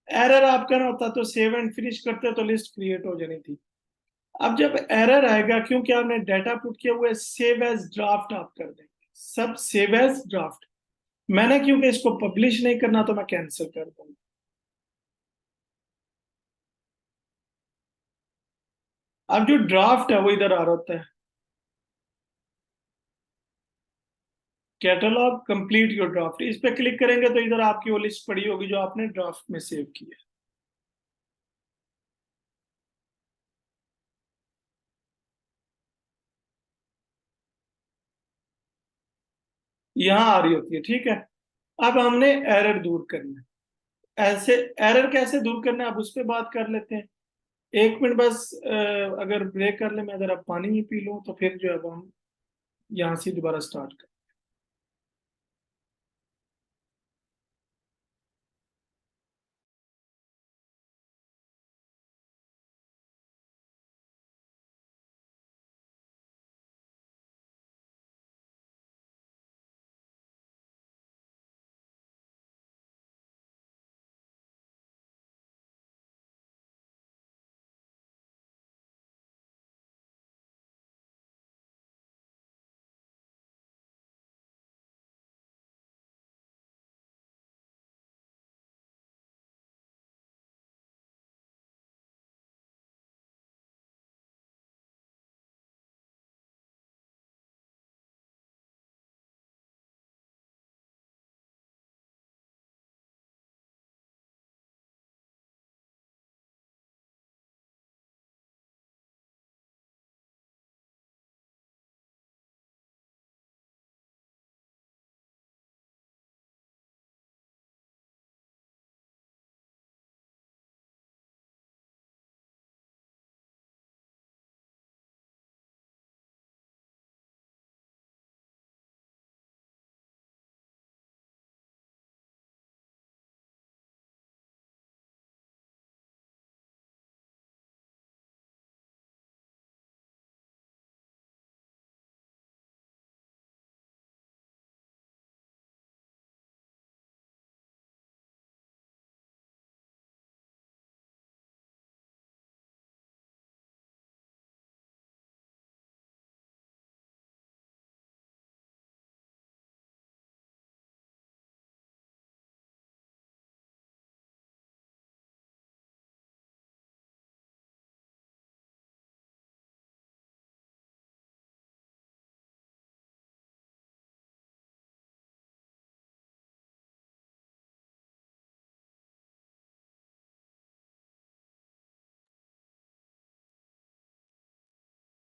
एरर आपका ना होता तो सेव एंड फिनिश करते तो लिस्ट क्रिएट हो जानी थी। अब जब एरर आएगा, क्योंकि आपने डाटा पुट किया हुआ है, सेव एज ड्राफ्ट आप कर देंगे, सब सेव एज ड्राफ्ट। मैंने क्योंकि इसको पब्लिश नहीं करना तो मैं कैंसिल कर दूंगा। अब जो ड्राफ्ट है वो इधर आ रहा होता है, कैटलॉग कंप्लीट योर ड्राफ्ट, इस पे क्लिक करेंगे तो इधर आपकी वो लिस्ट पड़ी होगी जो आपने ड्राफ्ट में सेव की है। यहाँ आ रही होती है, ठीक है। अब हमने एरर दूर करना है। ऐसे एरर कैसे दूर करना है, अब उस पर बात कर लेते हैं। एक मिनट बस, अगर ब्रेक कर ले, मैं अगर अब पानी ही पी लूँ तो फिर जो है वो हम यहाँ से दोबारा स्टार्ट करें।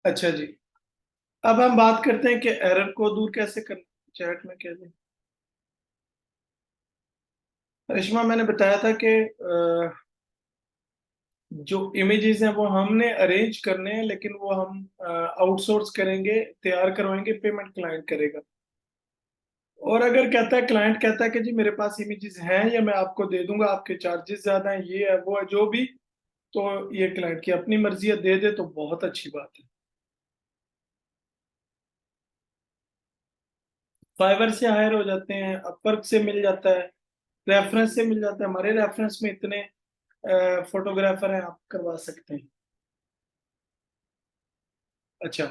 अच्छा जी, अब हम बात करते हैं कि एरर को दूर कैसे करना। चैट में कह दें, रिश्मा मैंने बताया था कि जो इमेजेस हैं वो हमने अरेंज करने हैं, लेकिन वो हम आउटसोर्स करेंगे, तैयार करवाएंगे, पेमेंट क्लाइंट करेगा। और अगर कहता है, क्लाइंट कहता है कि जी मेरे पास इमेजेस हैं या मैं आपको दे दूंगा, आपके चार्जेस ज्यादा हैं, ये है वो है, जो भी, तो ये क्लाइंट की अपनी मर्जी है, दे दे तो बहुत अच्छी बात है। फाइवर से हायर हो जाते हैं, अपवर्क से मिल जाता है, रेफरेंस से मिल जाता है। हमारे रेफरेंस में इतने फोटोग्राफर हैं, आप करवा सकते हैं। अच्छा,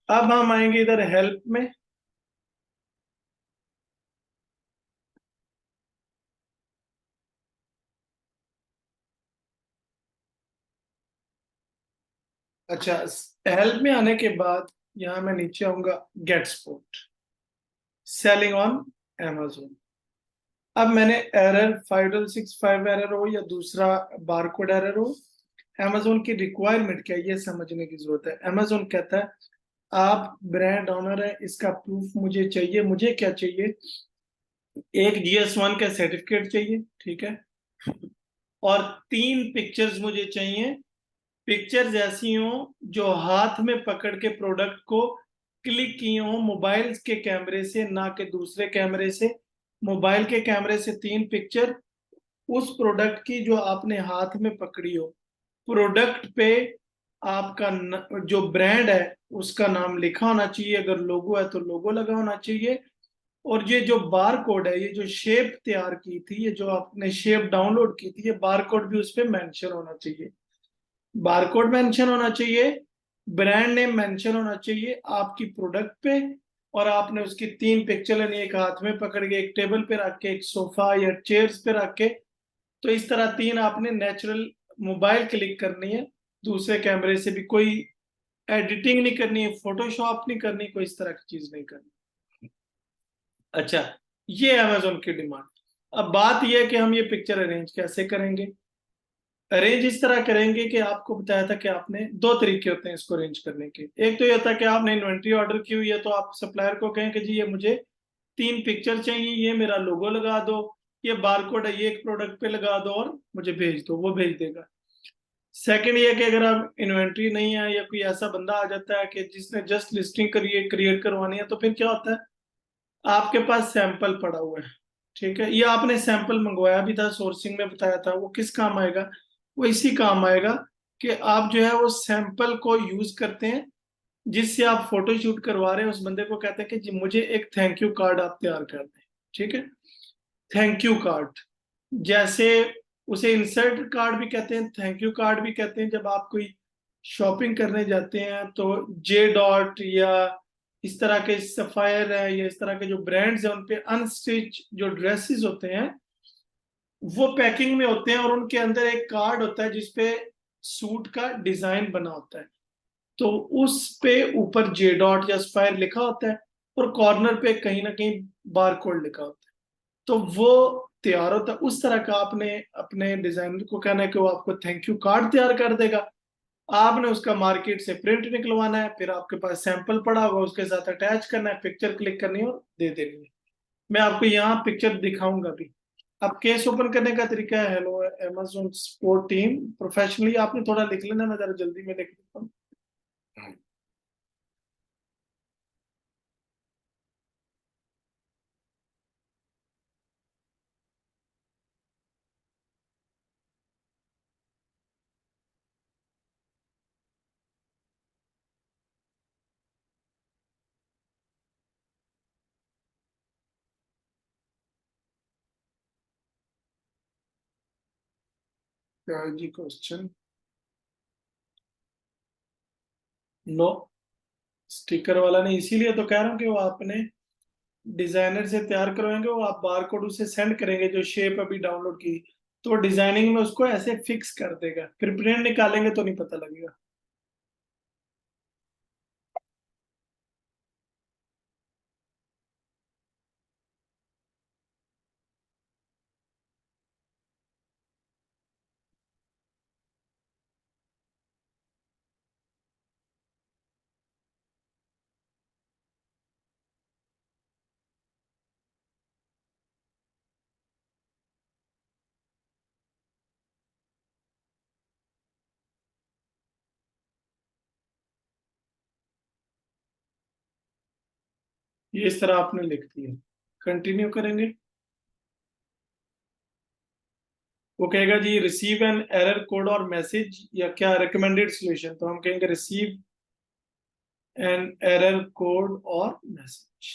अब हम आएंगे इधर हेल्प में। अच्छा, हेल्प में आने के बाद यहाँ मैं नीचे आऊंगा, get support, selling on Amazon। अब मैंने एरर 5065 एरर हो या दूसरा बारकोड एरर हो, Amazon की रिक्वायरमेंट क्या है ये समझने की जरूरत है। Amazon कहता है आप ब्रांड ऑनर है, इसका प्रूफ मुझे चाहिए। मुझे क्या चाहिए? एक GS1 का सर्टिफिकेट चाहिए, ठीक है, और 3 पिक्चर्स मुझे चाहिए। पिक्चर्स ऐसी हो जो हाथ में पकड़ के प्रोडक्ट को क्लिक किए हो मोबाइल के कैमरे से, ना कि दूसरे कैमरे से। मोबाइल के कैमरे से 3 पिक्चर, उस प्रोडक्ट की जो आपने हाथ में पकड़ी हो। प्रोडक्ट पे आपका जो ब्रांड है उसका नाम लिखा होना चाहिए, अगर लोगो है तो लोगो लगा होना चाहिए। और ये जो बार कोड है, ये जो शेप तैयार की थी, ये जो आपने शेप डाउनलोड की थी, ये बार कोड भी उस पर मेंशन होना चाहिए। बारकोड मेंशन होना चाहिए, ब्रांड नेम मेंशन होना चाहिए आपकी प्रोडक्ट पे। और आपने उसकी 3 पिक्चर लेनी, एक हाथ में पकड़ के, एक टेबल पे रख के, एक सोफा या चेयर्स पे रख के। तो इस तरह 3 आपने नेचुरल मोबाइल क्लिक करनी है, दूसरे कैमरे से भी। कोई एडिटिंग नहीं करनी है, फोटोशॉप नहीं करनी, कोई इस तरह की चीज नहीं करनी। अच्छा, ये अमेजोन की डिमांड। अब बात यह है कि हम ये पिक्चर अरेंज कैसे करेंगे। अरेंज इस तरह करेंगे कि आपको बताया था कि आपने 2 तरीके होते हैं इसको अरेंज करने के। एक तो ये होता है कि आपने इन्वेंट्री ऑर्डर की हुई है, तो आप सप्लायर को कहें कि जी ये मुझे 3 पिक्चर चाहिए, ये मेरा लोगो लगा दो, ये बारकोड है ये एक प्रोडक्ट पे लगा दो और मुझे भेज दो, वो भेज देगा। सेकंड ये कि अगर आप इन्वेंट्री नहीं है या कोई ऐसा बंदा आ जाता है कि जिसने जस्ट लिस्टिंग करिए क्रिएट करवानी है, तो फिर क्या होता है, आपके पास सैंपल पड़ा हुआ है, ठीक है, ये आपने सैंपल मंगवाया भी था, सोर्सिंग में बताया था, वो किस काम आएगा? वो इसी काम आएगा कि आप जो है वो सैंपल को यूज करते हैं, जिससे आप फोटो शूट करवा रहे हैं, उस बंदे को कहते हैं कि जी मुझे एक थैंक यू कार्ड आप तैयार कर दें, ठीक है। थैंक यू कार्ड, जैसे उसे इंसर्ट कार्ड भी कहते हैं, थैंक यू कार्ड भी कहते हैं। जब आप कोई शॉपिंग करने जाते हैं तो जे डॉट या इस तरह के सफायर है या इस तरह के जो ब्रांड्स हैं, उन पे अनस्टिच जो ड्रेसेस होते हैं वो पैकिंग में होते हैं, और उनके अंदर एक कार्ड होता है जिसपे सूट का डिजाइन बना होता है। तो उस पे ऊपर जे डॉट या सफायर लिखा होता है, और कॉर्नर पे कहीं ना कहीं बार कोड लिखा होता है। तो वो तैयार होता है उस तरह का। आपने अपने डिजाइनर को कहना है कि वो आपको थैंक यू कार्ड तैयार कर देगा। आपने उसका मार्केट से प्रिंट निकलवाना है, फिर आपके पास सैंपल पड़ा होगा, उसके साथ अटैच करना है, पिक्चर क्लिक करनी है और दे देनी है। मैं आपको यहाँ पिक्चर दिखाऊंगा भी। अब केस ओपन करने का तरीका है, hello Amazon support team professionally, आपने थोड़ा लिख लेना, मैं जरा जल्दी में लिख लेता हूँ। जी क्वेश्चन, नो, स्टिकर वाला नहीं, इसीलिए तो कह रहा हूँ कि वो आपने डिजाइनर से तैयार करवाएंगे, वो आप बार कोड उसे सेंड करेंगे जो शेप अभी डाउनलोड की, तो डिजाइनिंग में उसको ऐसे फिक्स कर देगा, फिर प्रिंट निकालेंगे तो नहीं पता लगेगा। ये इस तरह आपने लिख दिया, कंटिन्यू करेंगे। वो कहेगा जी रिसीव एन एरर कोड और मैसेज या क्या रिकमेंडेड सॉल्यूशन, तो हम कहेंगे रिसीव एन एरर कोड और मैसेज।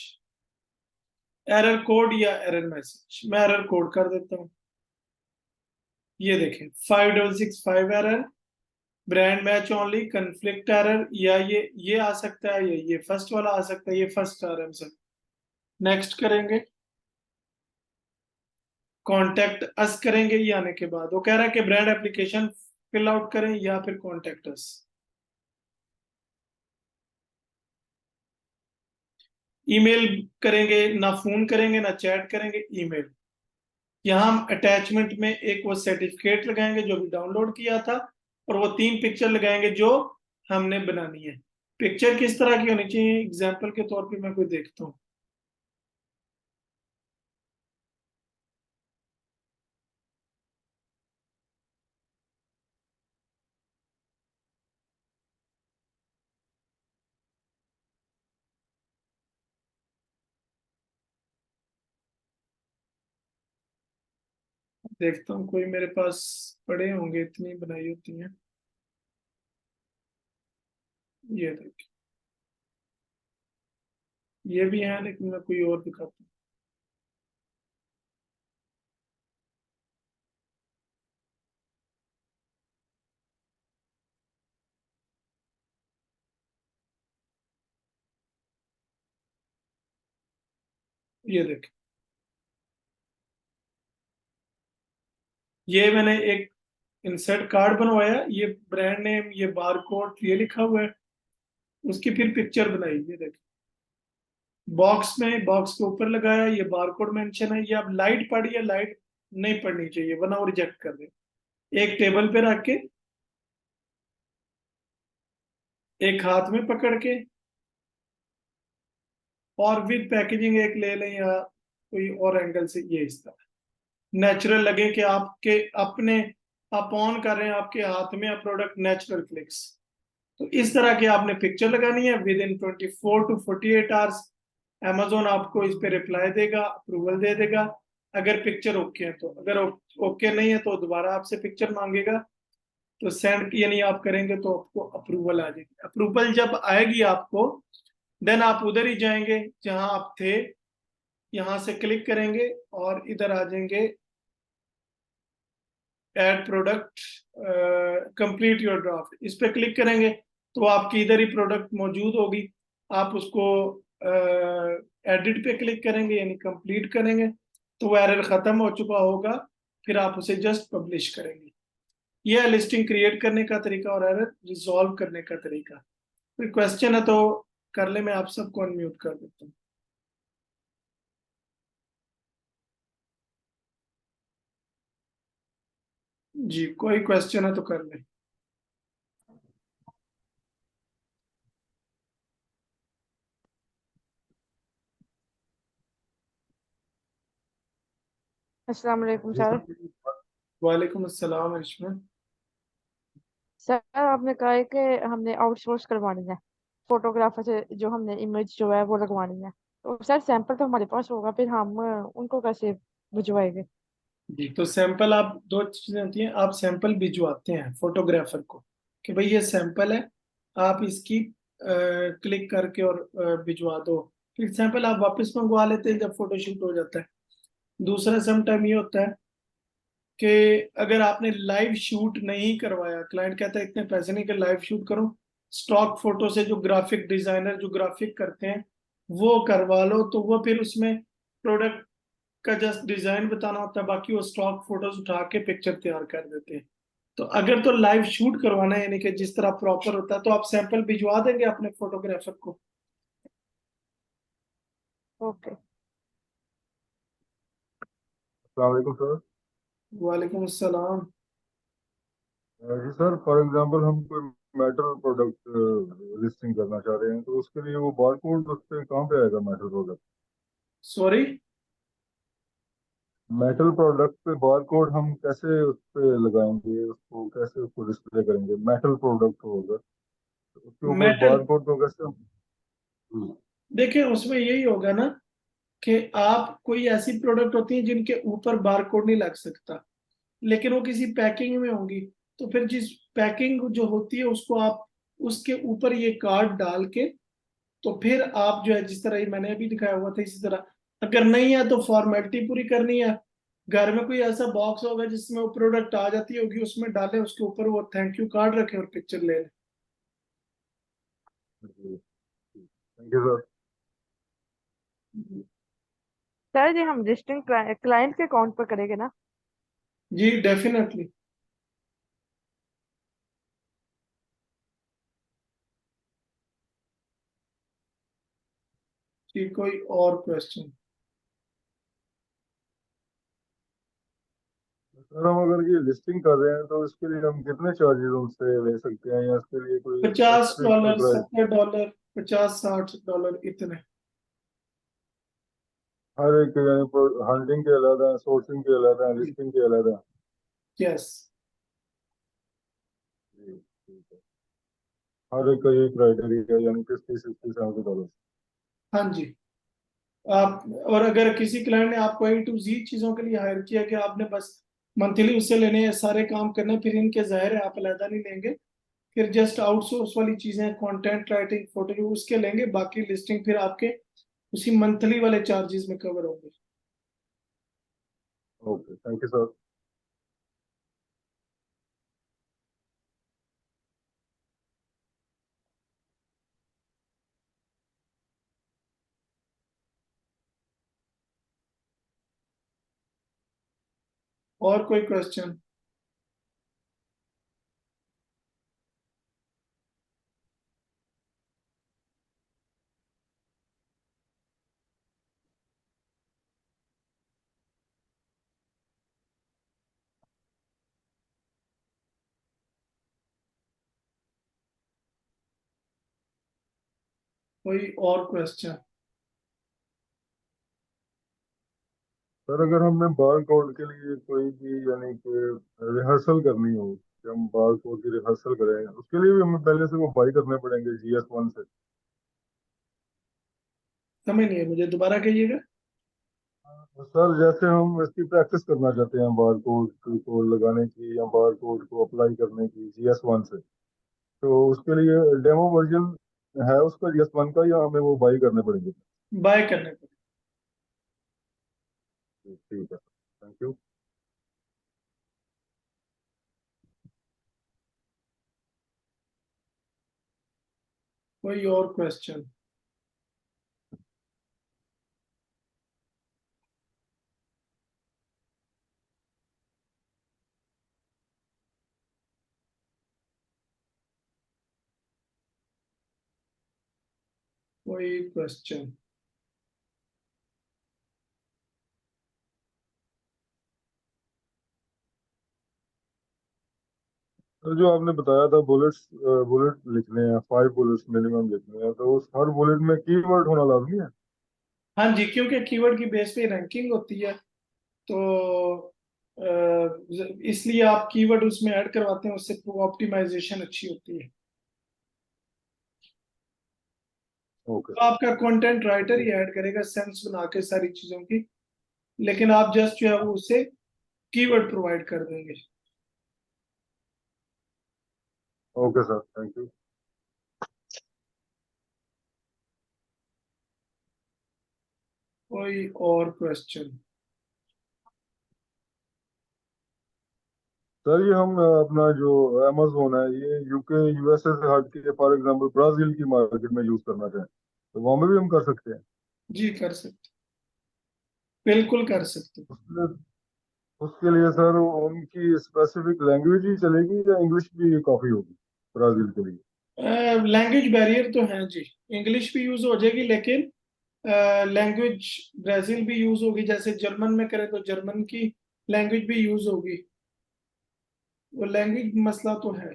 एरर कोड या एरर मैसेज, मैं एरर कोड कर देता हूँ। ये देखें 5665 error, brand match only, conflict error, या ये आ सकता है, ये फर्स्ट वाला आ सकता है, ये फर्स्ट आ रहा है सर। नेक्स्ट करेंगे, कॉन्टेक्ट अस करेंगे, ये आने के बाद वो कह रहा है कि ब्रांड एप्लीकेशन फिल आउट करें या फिर कॉन्टेक्ट अस। ईमेल करेंगे, ना फोन करेंगे ना चैट करेंगे, ईमेल। यहाँ हम अटैचमेंट में एक वो सर्टिफिकेट लगाएंगे जो भी डाउनलोड किया था, और वो 3 पिक्चर लगाएंगे जो हमने बनानी है। पिक्चर किस तरह की होनी चाहिए, एग्जाम्पल के तौर पे मैं कोई देखता हूँ। देखता हूँ कोई मेरे पास पड़े होंगे, इतनी बनाई होती हैं। ये देखिए, ये भी है, लेकिन मैं कोई और दिखाता हूँ। ये देखिए, ये मैंने एक इंसर्ट कार्ड बनवाया, ये ब्रांड नेम, ये बार कोड, ये लिखा हुआ है, उसकी फिर पिक्चर बनाई। ये देखिए, बॉक्स में, बॉक्स के ऊपर लगाया, ये बार कोड मेंशन है। ये अब लाइट पड़ी है, लाइट नहीं पड़नी चाहिए वरना वो रिजेक्ट कर दे। एक टेबल पे रख के, एक हाथ में पकड़ के, और विद पैकेजिंग एक ले लें या कोई और एंगल से, ये इस तरह नेचुरल लगे कि आपके अपने, आप ऑन कर रहे हैं, आपके हाथ में प्रोडक्ट नेचुरल क्लिक्स। तो इस तरह की आपने पिक्चर लगानी है। With in 24 to 48 hours Amazon आपको इस पे रिप्लाई देगा, अप्रूवल दे देगा, अगर पिक्चर ओके है तो। अगर ओके नहीं है तो दोबारा आपसे पिक्चर मांगेगा, तो सेंड यानी आप करेंगे तो आपको अप्रूवल आ जाएगी। अप्रूवल जब आएगी आपको, देन आप उधर ही जाएंगे जहां आप थे, यहां से क्लिक करेंगे और इधर आ जाएंगे, add product, complete your draft, इस पे क्लिक करेंगे तो आपकी इधर ही प्रोडक्ट मौजूद होगी। आप उसको एडिट पे क्लिक करेंगे यानी कंप्लीट करेंगे, तो वो एरर खत्म हो चुका होगा। फिर आप उसे जस्ट पब्लिश करेंगे। यह है लिस्टिंग क्रिएट करने का तरीका और एरर रिजॉल्व करने का तरीका। कोई क्वेश्चन है तो कर ले, मैं आप सबको अनम्यूट कर देता हूँ। जी, कोई क्वेश्चन है तो कर ले। अस्सलाम वालेकुम जी सर। सर। वालेकुम अस्सलाम अरिशमा। सर आपने कहा है कि हमने आउटसोर्स करवानी है फोटोग्राफर से, जो हमने इमेज जो है वो लगवानी है। तो सर सैंपल तो हमारे पास होगा, फिर हम उनको कैसे भिजवाएंगे? जी, तो सैंपल, आप दो चीजें होती हैं, आप सैंपल भिजवाते हैं फोटोग्राफर को कि भाई ये सैंपल है, आप इसकी क्लिक करके और भिजवा दो। फिर सैंपल आप वापस मंगवा लेते हैं जब फोटोशूट हो जाता है। दूसरा सम टाइम ये होता है कि अगर आपने लाइव शूट नहीं करवाया, क्लाइंट कहता है इतने पैसे नहीं कि लाइव शूट करो, स्टॉक फोटो से जो ग्राफिक डिजाइनर जो ग्राफिक करते हैं वो करवा लो, तो वो फिर उसमें प्रोडक्ट का जस्ट डिजाइन बताना होता है, बाकी वो स्टॉक फोटोज उठा के पिक्चर तैयार कर देते हैं। तो अगर तो लाइव शूट करवाना है यानी कि जिस तरह प्रॉपर होता है, तो आप सैंपल भिजवा देंगे अपने फोटोग्राफर को। ओके। अस्सलाम वालेकुम सर। वालेकुम अस्सलाम। जी सर, फॉर एग्जांपल हम कोई मेटल प्रोडक्ट लिस्टिंग करना चाह रहे हैं, तो उसके लिए वो बारकोड उस पे कहाँ पे आएगा? Metal product, sorry. Metal product पे बारकोड हम कैसे उस पे लगाएंगे? उसको कैसे उसको डिस्प्ले करेंगे? मेटल प्रोडक्ट होगा तो उसके ऊपर मेटल, बारकोड को कैसे हम? जी। देखिए उसमें यही होगा ना कि आप, कोई ऐसी प्रोडक्ट होती है जिनके ऊपर बारकोड नहीं लग सकता, लेकिन वो किसी पैकिंग में होंगी, तो फिर जिस पैकिंग जो होती है उसको आप उसके ऊपर ये कार्ड डाल के, तो फिर आप जो है जिस तरह ये मैंने अभी दिखाया हुआ था इसी तरह अगर नहीं है तो फॉर्मेलिटी पूरी करनी है। घर में कोई ऐसा बॉक्स होगा जिसमें वो प्रोडक्ट आ जाती होगी, उसमें डालें, उसके ऊपर वो थैंक यू कार्ड रखें और पिक्चर ले लें। जी, थैंक यू सर। सर ये हम रजिस्टरिंग क्लाइंट के अकाउंट पर करेंगे ना? जी डेफिनेटली। जी कोई और क्वेश्चन? सर हम अगर ये लिस्टिंग कर रहे हैं तो इसके लिए हम कितने चार्जेस उनसे ले सकते हैं, या इसके लिए कोई स्पेसिफिक $50, प्राइस? $70, 50-60 इतने। हर एक यानी हंटिंग के अलग है, सोर्सिंग के अलग है, लिस्टिंग के अलग है? यस। जी ठीक है। हर एक का ये क्राइटेरिया यानी 50, 60, 70 डॉलर? हाँ जी। आप, और अगर किसी क्लाइंट ने आपको A to Z चीजों के लिए हायर किया कि आपने बस मंथली उससे लेने हैं, सारे काम करने हैं, फिर इनके जाहिर है आप अलहदा नहीं लेंगे। फिर जस्ट आउटसोर्स वाली चीजें, कंटेंट राइटिंग, फोटो, उसके लेंगे, बाकी लिस्टिंग फिर आपके उसी मंथली वाले चार्जेस में कवर होंगे। Okay, thank you sir. और कोई क्वेश्चन? कोई और क्वेश्चन? सर अगर हमने बार कोड के लिए कोई भी यानी कि रिहर्सल करनी हो, कि हम बार कोड की रिहर्सल करें, उसके लिए भी हमें पहले से वो बाई करने पड़ेंगे GS1 से? समझ नहीं है मुझे, दोबारा कहिएगा। तो सर जैसे हम इसकी प्रैक्टिस करना चाहते हैं बार कोड को लगाने की या बार कोड को अप्लाई करने की GS1 से, तो उसके लिए डेमो वर्जन है उसका GS1 का, या हमें वो बाई करने पड़ेंगे? बाय करने को। ठीक है, थैंक यू। कोई और क्वेश्चन? कोई क्वेश्चन? तो जो आपने बताया था बुलेट्स, बुलेट लिखने हैं, 5 बुलेट्स मिनिमम लिखने हैं, तो उस हर बुलेट में कीवर्ड होना लाजमी है? हाँ जी, क्योंकि कीवर्ड की बेस पे रैंकिंग होती है, तो इसलिए आप कीवर्ड उसमें ऐड करवाते हैं, उससे ऑप्टिमाइजेशन अच्छी होती है। ओके तो सर, आपका content thank writer you. He add करेगा सेंस बना के सारी चीजों की, लेकिन आप जस्ट जो है वो उसे कीवर्ड प्रोवाइड कर देंगे। Okay sir, thank you. कोई और क्वेश्चन? सर ये हम अपना जो अमेजोन है, ये UK USA से हट के फॉर एग्जांपल ब्राजील की मार्केट में यूज करना चाहें, तो वहां में भी हम कर सकते हैं? जी कर सकते, बिल्कुल कर सकते। उसके उसके लिए सर उनकी स्पेसिफिक लैंग्वेज ही चलेगी, या इंग्लिश भी काफी होगी ब्राजील के लिए? लैंग्वेज बैरियर तो है जी। इंग्लिश भी यूज हो जाएगी, लेकिन लैंग्वेज ब्राजील भी यूज होगी, जैसे जर्मन में करें तो जर्मन की लैंग्वेज भी यूज होगी। वो लैंग्वेज मसला तो है।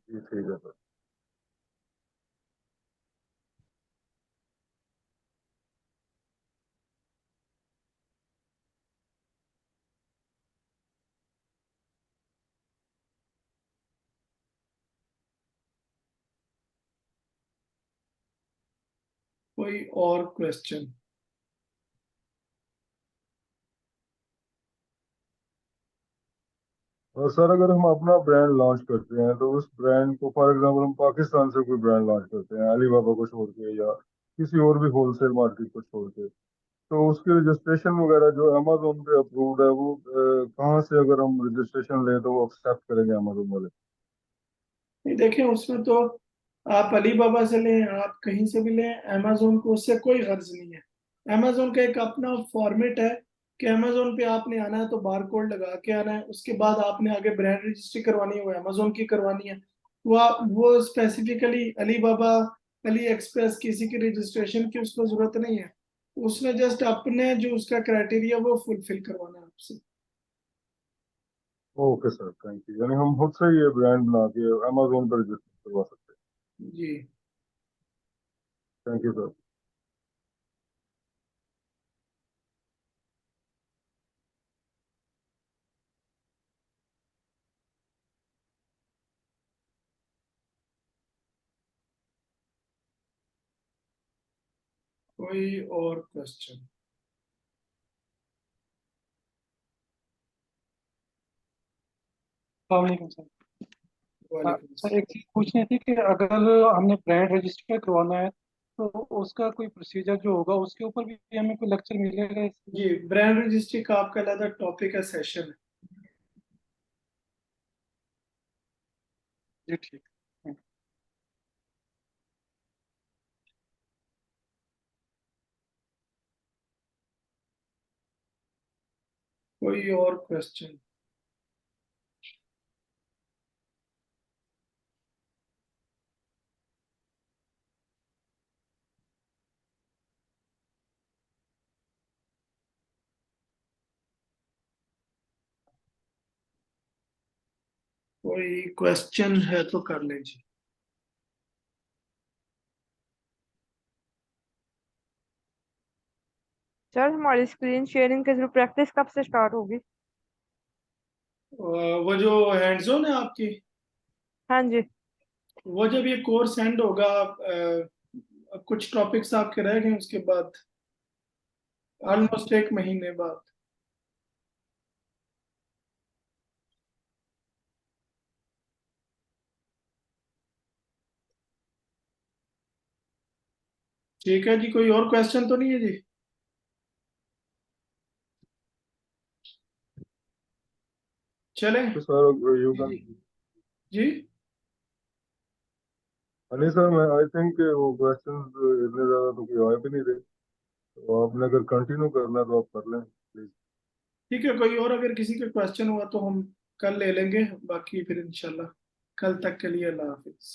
जी ठीक है सर। कोई और क्वेश्चन? और सर अगर हम अपना ब्रांड लॉन्च करते हैं, तो उस ब्रांड को फॉर एग्जांपल हम पाकिस्तान से कोई ब्रांड लॉन्च करते हैं अलीबाबा को छोड़ के, या किसी और भी होलसेल मार्केट को छोड़ के। तो उसकी रजिस्ट्रेशन वगैरह जो अमेजोन पे अप्रूव्ड है वो कहाँ से अगर हम रजिस्ट्रेशन लें तो वो एक्सेप्ट करेंगे अमेजोन वाले? नहीं देखें, उसमें तो आप अली बाबा से लें, आप कहीं से भी लें, अमेजोन को उससे कोई गर्ज नहीं है। अमेजोन का एक अपना फॉर्मेट है कि अमेजोन पे आपने आना है तो बार कोड लगा के आना है, उसके बाद आपने आगे ब्रांड रजिस्ट्री करवानी है, वो अमेजोन की करवानी है। वो स्पेसिफिकली अली बाबा, अली एक्सप्रेस किसी की रजिस्ट्रेशन की उसको जरूरत नहीं है। उसने जस्ट अपने जो उसका क्राइटेरिया वो फुलफिल करवाना है आपसे। Okay sir, thank you. यानी हम खुद से ही ये ब्रांड बना के अमेजोन पर रजिस्टर करवा सकते जी। हैं। Thank you sir. कोई और क्वेश्चन? अस्सलाम सर। वालेकुम सर एक चीज़ पूछनी थी कि अगर हमने ब्रांड रजिस्टर करवाना है तो उसका कोई प्रोसीजर जो होगा उसके ऊपर भी हमें कोई लेक्चर मिलेगा इसमें? जी, ब्रांड रजिस्ट्री का आपका अलग टॉपिक है, सेशन है। जी ठीक है। कोई और क्वेश्चन? कोई क्वेश्चन है तो कर लीजिए। सर हमारी स्क्रीन शेयरिंग के थ्रू प्रैक्टिस कब से स्टार्ट होगी? वो जो हैंड्स ऑन है आपकी, हाँ जी। वो जब ये कोर्स एंड होगा, कुछ टॉपिक्स आपके रह गए उसके बाद, ऑलमोस्ट एक महीने बाद। ठीक है जी, कोई और क्वेश्चन तो नहीं है जी? चले? तो सर यू कैन। जी। नहीं सर, मैं आई थिंक वो क्वेश्चंस इतने ज्यादा तो कोई आए भी नहीं थे। तो आपने अगर कंटिन्यू करना है तो आप कर लें प्लीज। ठीक है, कोई और अगर किसी का क्वेश्चन हुआ तो हम कल ले लेंगे, बाकी फिर इंशाल्लाह कल तक के लिए अल्लाह हाफिज।